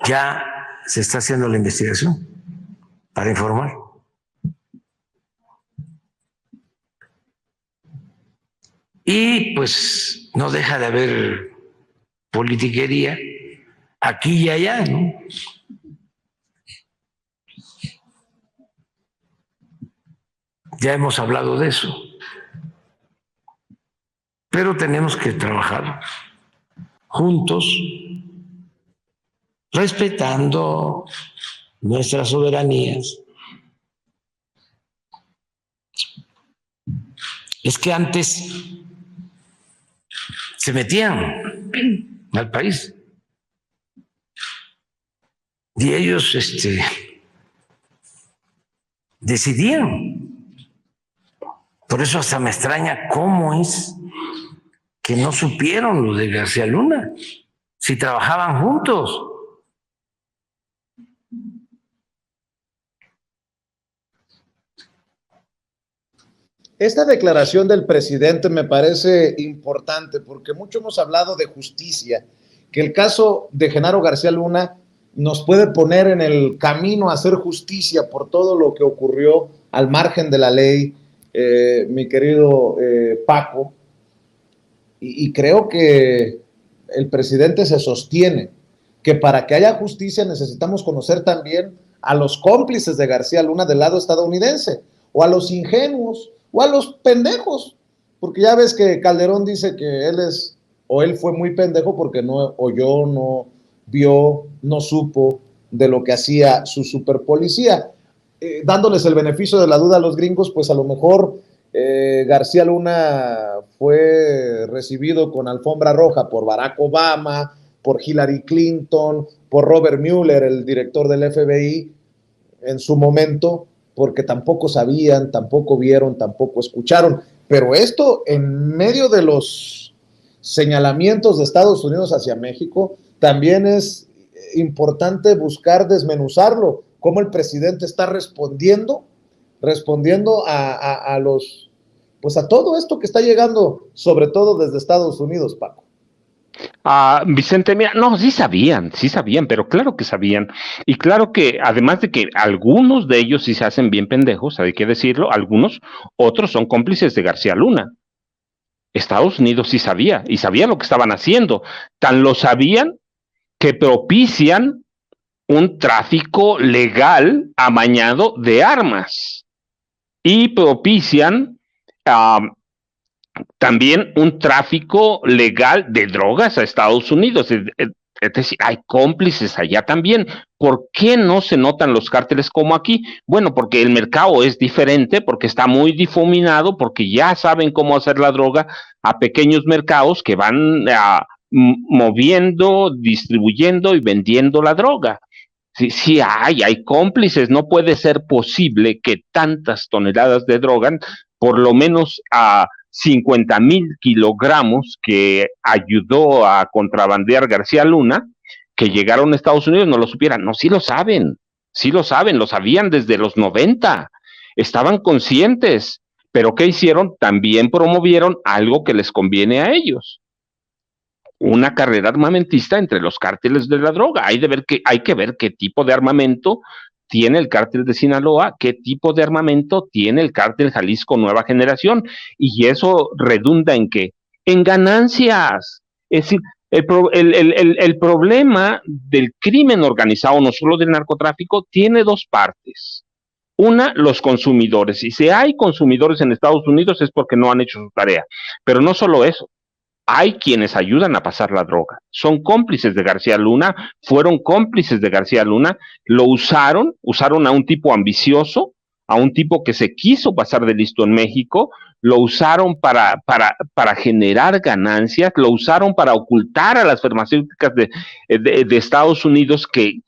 Ya se está haciendo la investigación para informar. Y pues no deja de haber politiquería aquí y allá, ¿no? Ya hemos hablado de eso. Pero tenemos que trabajar juntos, respetando nuestras soberanías. Es que antes se metían al país y ellos decidían. Por eso hasta me extraña cómo es que no supieron lo de García Luna, si trabajaban juntos. Esta declaración del presidente me parece importante porque mucho hemos hablado de justicia, que el caso de Genaro García Luna nos puede poner en el camino a hacer justicia por todo lo que ocurrió al margen de la ley, mi querido Paco, y creo que el presidente se sostiene que para que haya justicia necesitamos conocer también a los cómplices de García Luna del lado estadounidense, o a los ingenuos, o a los pendejos, porque ya ves que Calderón dice que él fue muy pendejo porque no oyó, no vio, no supo de lo que hacía su superpolicía. Dándoles el beneficio de la duda a los gringos, pues a lo mejor García Luna fue recibido con alfombra roja por Barack Obama, por Hillary Clinton, por Robert Mueller, el director del FBI en su momento, porque tampoco sabían, tampoco vieron, tampoco escucharon. Pero esto, en medio de los señalamientos de Estados Unidos hacia México, también es importante buscar desmenuzarlo, cómo el presidente está respondiendo a los, pues a todo esto que está llegando, sobre todo desde Estados Unidos, Paco. Vicente, mira, no, sí sabían, pero claro que sabían. Y claro que, además de que algunos de ellos sí se hacen bien pendejos, hay que decirlo, otros son cómplices de García Luna. Estados Unidos sí sabía, y sabía lo que estaban haciendo. Tan lo sabían que propician un tráfico legal amañado de armas. Y propician también un tráfico legal de drogas a Estados Unidos. Es decir, hay cómplices allá también. ¿Por qué no se notan los cárteles como aquí? Bueno, porque el mercado es diferente, porque está muy difuminado, porque ya saben cómo hacer la droga a pequeños mercados que van moviendo, distribuyendo y vendiendo la droga. Sí hay cómplices. No puede ser posible que tantas toneladas de droga, por lo menos a 50,000 kilogramos que ayudó a contrabandear García Luna, que llegaron a Estados Unidos, no lo supieran. No, sí lo saben, lo sabían desde los 90, estaban conscientes, pero ¿qué hicieron? También promovieron algo que les conviene a ellos, una carrera armamentista entre los cárteles de la droga. Hay que ver qué tipo de armamento tiene el cártel de Sinaloa, qué tipo de armamento tiene el cártel Jalisco Nueva Generación, y eso redunda ¿en qué? En ganancias. Es decir, el problema del crimen organizado, no solo del narcotráfico, tiene dos partes. Una, los consumidores, y si hay consumidores en Estados Unidos es porque no han hecho su tarea, pero no solo eso. Hay quienes ayudan a pasar la droga, son cómplices de García Luna, fueron cómplices de García Luna, lo usaron a un tipo ambicioso, a un tipo que se quiso pasar de listo en México, lo usaron para generar ganancias, lo usaron para ocultar a las farmacéuticas de Estados Unidos que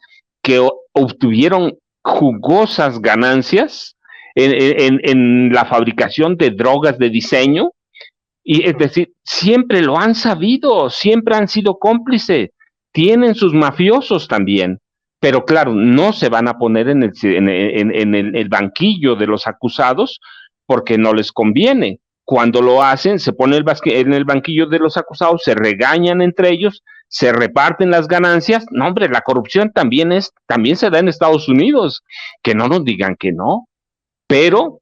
obtuvieron jugosas ganancias en la fabricación de drogas de diseño, y es decir, siempre lo han sabido, siempre han sido cómplices, tienen sus mafiosos también, pero claro, no se van a poner en el banquillo de los acusados porque no les conviene. Cuando lo hacen, se ponen en el banquillo de los acusados, se regañan entre ellos, se reparten las ganancias. No, hombre, la corrupción también se da en Estados Unidos, que no nos digan que no, pero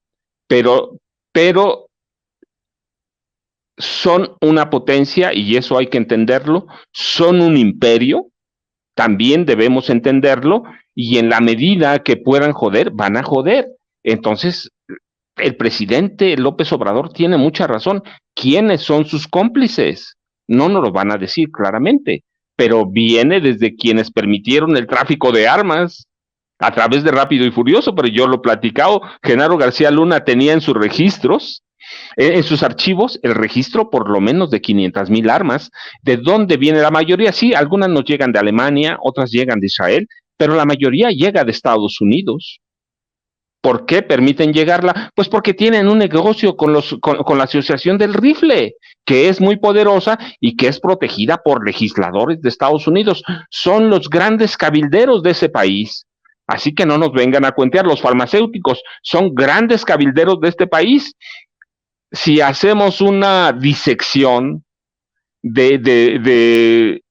son una potencia, y eso hay que entenderlo, son un imperio, también debemos entenderlo, y en la medida que puedan joder, van a joder. Entonces, el presidente López Obrador tiene mucha razón. ¿Quiénes son sus cómplices? No nos lo van a decir claramente, pero viene desde quienes permitieron el tráfico de armas a través de Rápido y Furioso, pero yo lo he platicado. Genaro García Luna tenía en sus registros, en sus archivos, el registro por lo menos de 500,000 armas. ¿De dónde viene la mayoría? Sí, algunas nos llegan de Alemania, otras llegan de Israel, pero la mayoría llega de Estados Unidos. ¿Por qué permiten llegarla? Pues porque tienen un negocio con la Asociación del Rifle, que es muy poderosa y que es protegida por legisladores de Estados Unidos. Son los grandes cabilderos de ese país. Así que no nos vengan a cuentear. Los farmacéuticos son grandes cabilderos de este país. Si hacemos una disección de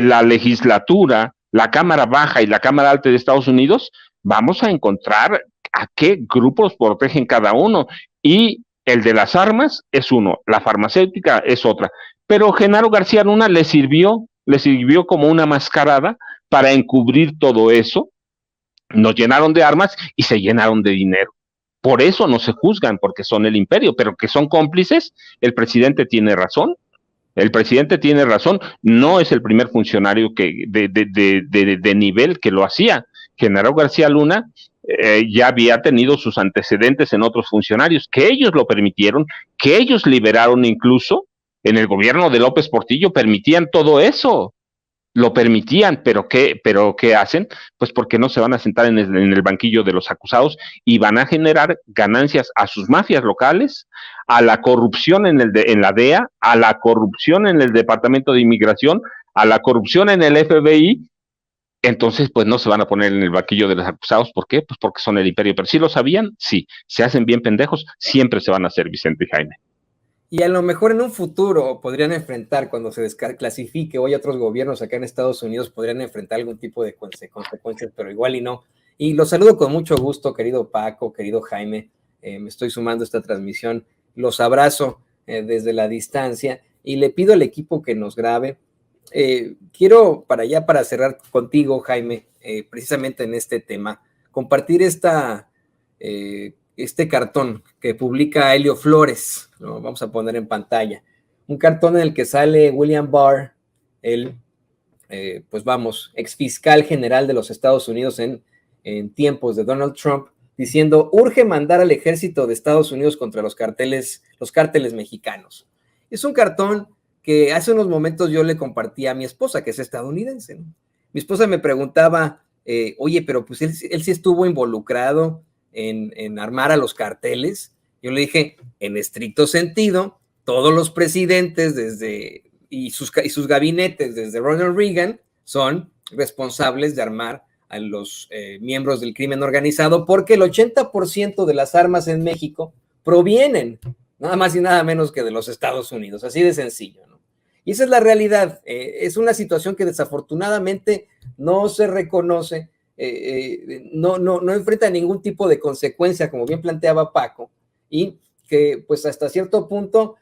la legislatura, la Cámara Baja y la Cámara Alta de Estados Unidos, vamos a encontrar a qué grupos protegen cada uno, y el de las armas es uno, la farmacéutica es otra, pero Genaro García Luna le sirvió como una mascarada para encubrir todo eso. Nos llenaron de armas y se llenaron de dinero. Por eso no se juzgan, porque son el imperio, pero que son cómplices. El presidente tiene razón. No es el primer funcionario de nivel que lo hacía. Genaro García Luna ya había tenido sus antecedentes en otros funcionarios, que ellos lo permitieron, que ellos liberaron incluso. En el gobierno de López Portillo permitían todo eso, lo permitían, pero ¿qué hacen? Pues porque no se van a sentar en el banquillo de los acusados y van a generar ganancias a sus mafias locales, a la corrupción en la DEA, a la corrupción en el Departamento de Inmigración, a la corrupción en el FBI. Entonces, pues no se van a poner en el banquillo de los acusados. ¿Por qué? Pues porque son el imperio. Pero si lo sabían, sí. Se hacen bien pendejos, siempre se van a hacer, Vicente y Jaime. Y a lo mejor en un futuro podrían enfrentar, cuando se desclasifique, hoy otros gobiernos acá en Estados Unidos podrían enfrentar algún tipo de consecuencias, pero igual y no. Y los saludo con mucho gusto, querido Paco, querido Jaime. Me estoy sumando a esta transmisión. Los abrazo desde la distancia y le pido al equipo que nos grabe. Quiero, para cerrar contigo, Jaime, precisamente en este tema, compartir este cartón que publica Helio Flores, lo vamos a poner en pantalla, un cartón en el que sale William Barr, el exfiscal general de los Estados Unidos en tiempos de Donald Trump, diciendo: urge mandar al ejército de Estados Unidos contra los cárteles mexicanos. Es un cartón que hace unos momentos yo le compartí a mi esposa, que es estadounidense, ¿no? Mi esposa me preguntaba, oye, pero pues él sí estuvo involucrado en armar a los carteles. Yo le dije, en estricto sentido, todos los presidentes y sus gabinetes desde Ronald Reagan son responsables de armar a los miembros del crimen organizado, porque el 80% de las armas en México provienen nada más y nada menos que de los Estados Unidos, así de sencillo, ¿no? Y esa es la realidad. Es una situación que desafortunadamente no se reconoce, no enfrenta ningún tipo de consecuencia, como bien planteaba Paco, y que pues hasta cierto punto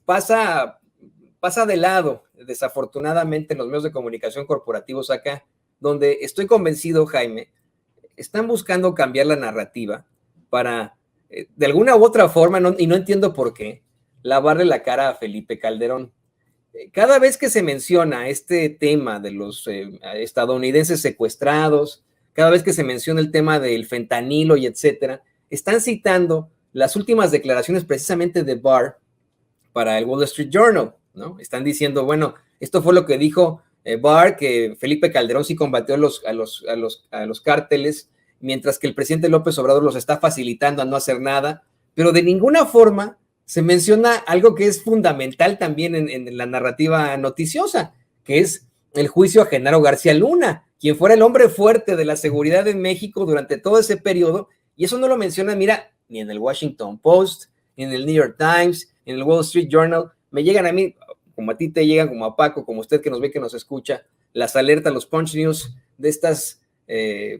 pasa de lado, desafortunadamente, en los medios de comunicación corporativos acá, donde estoy convencido, Jaime, están buscando cambiar la narrativa para, de alguna u otra forma, y no entiendo por qué, lavarle la cara a Felipe Calderón. Cada vez que se menciona este tema de los estadounidenses secuestrados, cada vez que se menciona el tema del fentanilo y etcétera, están citando las últimas declaraciones precisamente de Barr para el Wall Street Journal, ¿no? Están diciendo, bueno, esto fue lo que dijo Barr, que Felipe Calderón sí combatió a los cárteles mientras que el presidente López Obrador los está facilitando a no hacer nada, pero de ninguna forma se menciona algo que es fundamental también en la narrativa noticiosa, que es el juicio a Genaro García Luna, quien fuera el hombre fuerte de la seguridad en México durante todo ese periodo, y eso no lo menciona, mira, ni en el Washington Post, ni en el New York Times, ni en el Wall Street Journal. Me llegan a mí, como a ti te llegan, como a Paco, como usted que nos ve, que nos escucha, las alertas, los punch news de estas,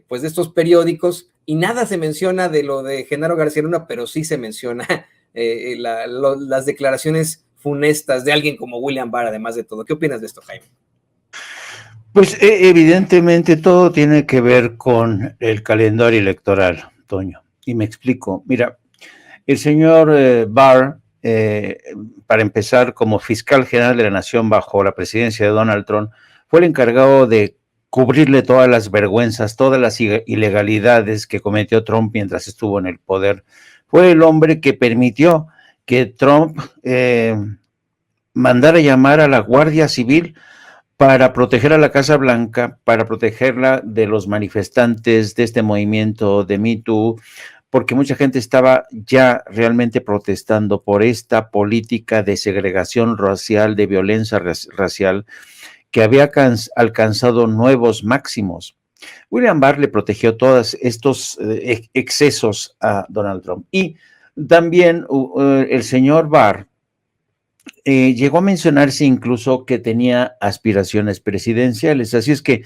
pues de estos periódicos, y nada se menciona de lo de Genaro García Luna, pero sí se menciona las declaraciones funestas de alguien como William Barr, además de todo. ¿Qué opinas de esto, Jaime? Pues evidentemente todo tiene que ver con el calendario electoral, Toño, y me explico. Mira, el señor Barr, para empezar, como fiscal general de la nación bajo la presidencia de Donald Trump, fue el encargado de cubrirle todas las vergüenzas, todas las ilegalidades que cometió Trump mientras estuvo en el poder. Fue el hombre que permitió que Trump mandara llamar a la Guardia Civil para proteger a la Casa Blanca, para protegerla de los manifestantes de este movimiento de Me Too, porque mucha gente estaba ya realmente protestando por esta política de segregación racial, de violencia racial, que había alcanzado nuevos máximos. William Barr le protegió todos estos excesos a Donald Trump. Y también el señor Barr llegó a mencionarse incluso que tenía aspiraciones presidenciales. Así es que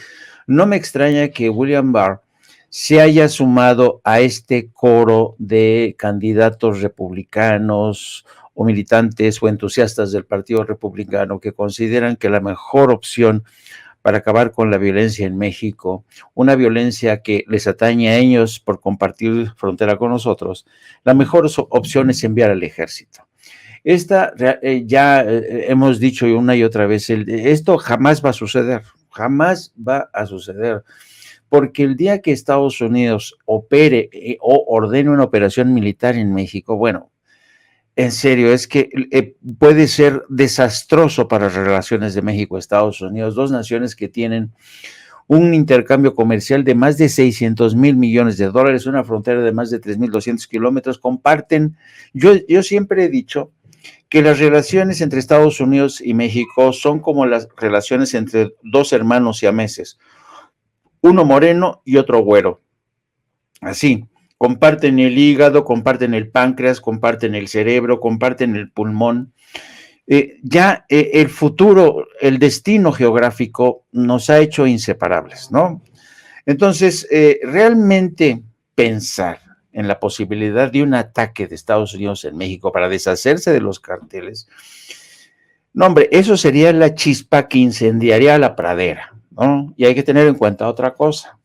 no me extraña que William Barr se haya sumado a este coro de candidatos republicanos o militantes o entusiastas del Partido Republicano que consideran que la mejor opción para acabar con la violencia en México, una violencia que les atañe a ellos por compartir frontera con nosotros, la mejor opción es enviar al ejército. Esta ya hemos dicho una y otra vez, esto jamás va a suceder, porque el día que Estados Unidos opere o ordene una operación militar en México, bueno, en serio, es que puede ser desastroso para las relaciones de México y Estados Unidos, dos naciones que tienen un intercambio comercial de más de 600 mil millones de dólares, una frontera de más de 3.200 kilómetros, comparten, yo siempre he dicho que las relaciones entre Estados Unidos y México son como las relaciones entre dos hermanos siameses, uno moreno y otro güero, así. Comparten el hígado, comparten el páncreas, comparten el cerebro, comparten el pulmón. El futuro, el destino geográfico nos ha hecho inseparables, ¿no? Entonces, realmente pensar en la posibilidad de un ataque de Estados Unidos en México para deshacerse de los carteles, no, hombre, eso sería la chispa que incendiaría la pradera, ¿no? Y hay que tener en cuenta otra cosa.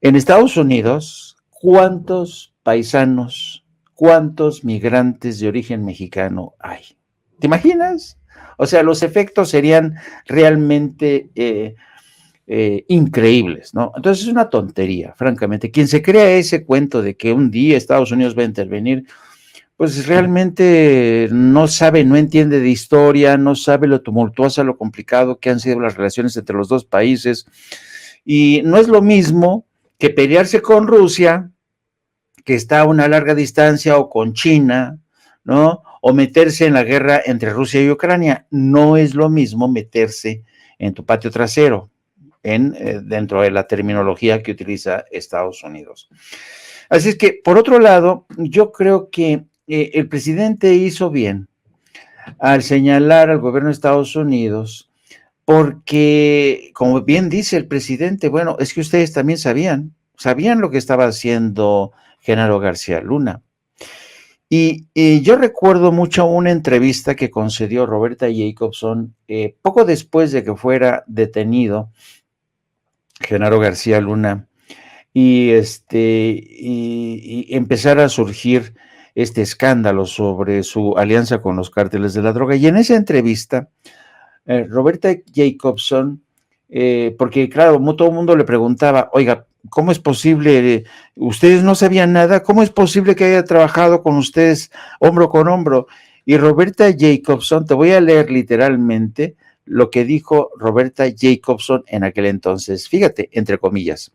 En Estados Unidos, ¿cuántos paisanos, cuántos migrantes de origen mexicano hay? ¿Te imaginas? O sea, los efectos serían realmente increíbles, ¿no? Entonces es una tontería, francamente. Quien se crea ese cuento de que un día Estados Unidos va a intervenir, pues realmente no sabe, no entiende de historia, no sabe lo tumultuosa, lo complicado que han sido las relaciones entre los dos países. Y no es lo mismo que pelearse con Rusia, que está a una larga distancia, o con China, ¿no? O meterse en la guerra entre Rusia y Ucrania. No es lo mismo meterse en tu patio trasero, dentro de la terminología que utiliza Estados Unidos. Así es que, por otro lado, yo creo que el presidente hizo bien al señalar al gobierno de Estados Unidos, porque, como bien dice el presidente, bueno, es que ustedes también sabían lo que estaba haciendo Genaro García Luna. Y yo recuerdo mucho una entrevista que concedió Roberta Jacobson poco después de que fuera detenido Genaro García Luna y empezara a surgir este escándalo sobre su alianza con los cárteles de la droga. Y en esa entrevista, Roberta Jacobson, porque claro, todo el mundo le preguntaba, oiga, ¿cómo es posible? Ustedes no sabían nada, ¿cómo es posible que haya trabajado con ustedes hombro con hombro? Y Roberta Jacobson, te voy a leer literalmente lo que dijo Roberta Jacobson en aquel entonces. Fíjate, entre comillas,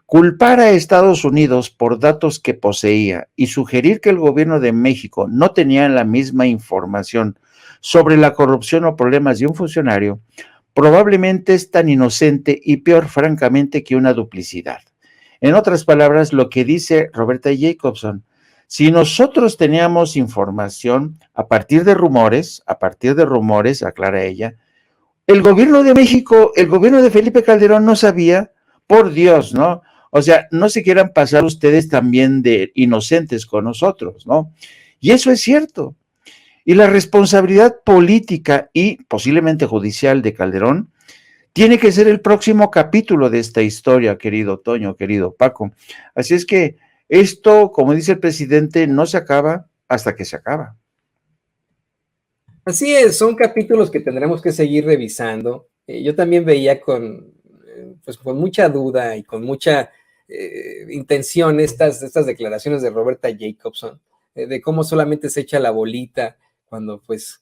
Culpar a Estados Unidos por datos que poseía y sugerir que el gobierno de México no tenía la misma información sobre la corrupción o problemas de un funcionario, probablemente es tan inocente y peor, francamente, que una duplicidad. En otras palabras, lo que dice Roberta Jacobson, si nosotros teníamos información a partir de rumores, aclara ella, el gobierno de México, el gobierno de Felipe Calderón no sabía, por Dios, ¿no? O sea, no se quieran pasar ustedes también de inocentes con nosotros, ¿no? Y eso es cierto. Y la responsabilidad política y posiblemente judicial de Calderón tiene que ser el próximo capítulo de esta historia, querido Toño, querido Paco. Así es que esto, como dice el presidente, no se acaba hasta que se acaba. Así es, son capítulos que tendremos que seguir revisando. Yo también veía con mucha duda y con mucha intención estas declaraciones de Roberta Jacobson, de cómo solamente se echa la bolita cuando pues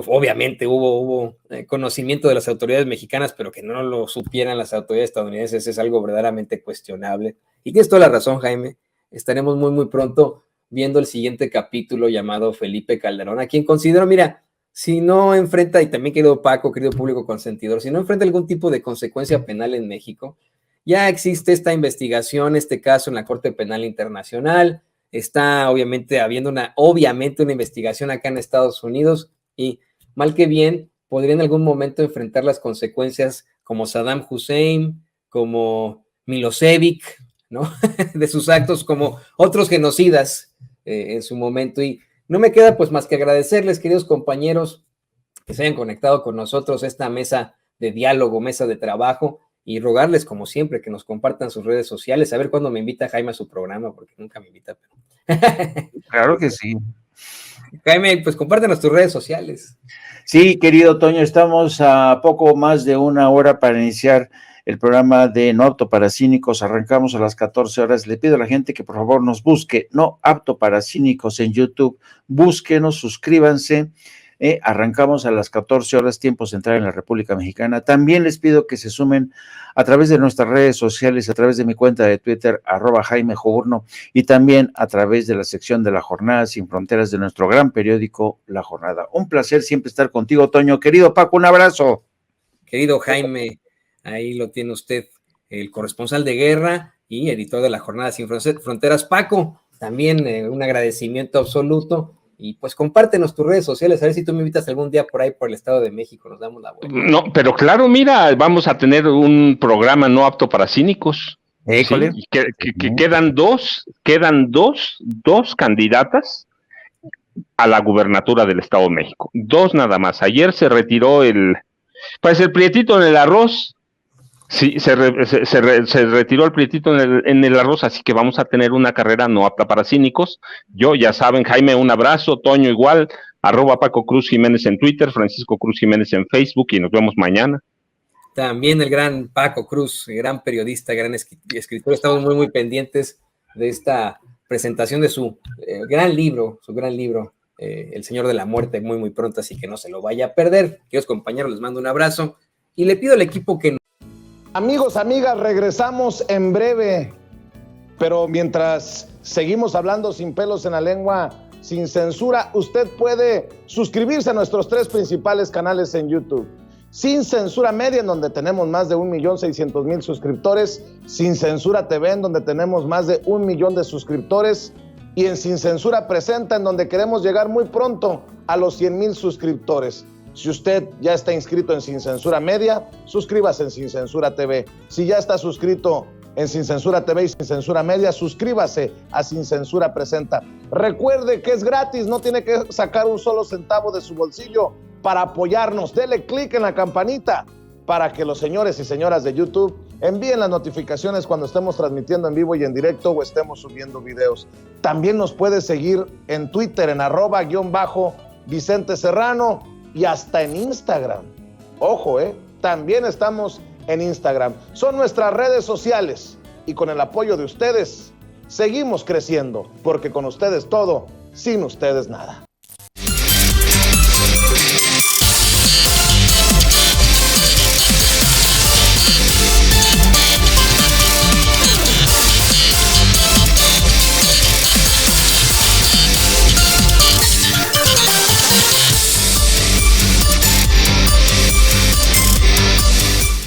obviamente hubo conocimiento de las autoridades mexicanas, pero que no lo supieran las autoridades estadounidenses es algo verdaderamente cuestionable. Y tienes toda la razón, Jaime, estaremos muy, muy pronto viendo el siguiente capítulo llamado Felipe Calderón, a quien considero, mira, si no enfrenta, y también querido Paco, querido público consentidor, si no enfrenta algún tipo de consecuencia penal en México, ya existe esta investigación, este caso en la Corte Penal Internacional, está obviamente habiendo una investigación acá en Estados Unidos y mal que bien podría en algún momento enfrentar las consecuencias como Saddam Hussein, como Milosevic, ¿no? De sus actos, como otros genocidas en su momento. Y no me queda pues más que agradecerles, queridos compañeros, que se hayan conectado con nosotros a esta mesa de diálogo, mesa de trabajo, y rogarles, como siempre, que nos compartan sus redes sociales, a ver cuándo me invita Jaime a su programa, porque nunca me invita. Pero... Claro que sí. Jaime, pues compártenos tus redes sociales. Sí, querido Toño, estamos a poco más de una hora para iniciar el programa de No Apto para Cínicos. Arrancamos a las 14 horas. Le pido a la gente que por favor nos busque No Apto para Cínicos en YouTube. Búsquenos, suscríbanse. Arrancamos a las 14 horas, tiempo central en la República Mexicana. También les pido que se sumen a través de nuestras redes sociales, a través de mi cuenta de Twitter, @JaimeJourno, y también a través de la sección de La Jornada Sin Fronteras de nuestro gran periódico La Jornada. Un placer siempre estar contigo, Toño. Querido Paco, un abrazo. Querido Jaime, ahí lo tiene usted, el corresponsal de guerra y editor de La Jornada Sin Fronteras. Paco, también un agradecimiento absoluto. Y pues compártenos tus redes sociales, a ver si tú me invitas algún día por ahí por el Estado de México, nos damos la vuelta. No, pero claro, mira, vamos a tener un programa No Apto para Cínicos. Sí, que quedan dos candidatas a la gubernatura del Estado de México. Dos nada más. Ayer se retiró el prietito en el arroz. Sí, se retiró el prietito en el arroz, así que vamos a tener una carrera no apta para cínicos. Yo, ya saben, Jaime, un abrazo, Toño igual, @Paco Cruz Jiménez en Twitter, Francisco Cruz Jiménez en Facebook, y nos vemos mañana. También el gran Paco Cruz, gran periodista, gran escritor, estamos muy, muy pendientes de esta presentación de su gran libro, El Señor de la Muerte, muy, muy pronto, así que no se lo vaya a perder. Queridos compañeros, les mando un abrazo, y le pido al equipo que... Amigos, amigas, regresamos en breve, pero mientras seguimos hablando sin pelos en la lengua, sin censura, usted puede suscribirse a nuestros 3 principales canales en YouTube. Sin Censura Media, en donde tenemos más de 1,600,000 suscriptores, Sin Censura TV, en donde tenemos más de 1 millón de suscriptores, y en Sin Censura Presenta, en donde queremos llegar muy pronto a los 100,000 suscriptores. Si usted ya está inscrito en Sin Censura Media, suscríbase en Sin Censura TV. Si ya está suscrito en Sin Censura TV y Sin Censura Media, suscríbase a Sin Censura Presenta. Recuerde que es gratis, no tiene que sacar un solo centavo de su bolsillo para apoyarnos. Dele clic en la campanita para que los señores y señoras de YouTube envíen las notificaciones cuando estemos transmitiendo en vivo y en directo o estemos subiendo videos. También nos puede seguir en Twitter en @Vicente Serrano y hasta en Instagram. Ojo, también estamos en Instagram. Son nuestras redes sociales y con el apoyo de ustedes seguimos creciendo, porque con ustedes todo, sin ustedes nada.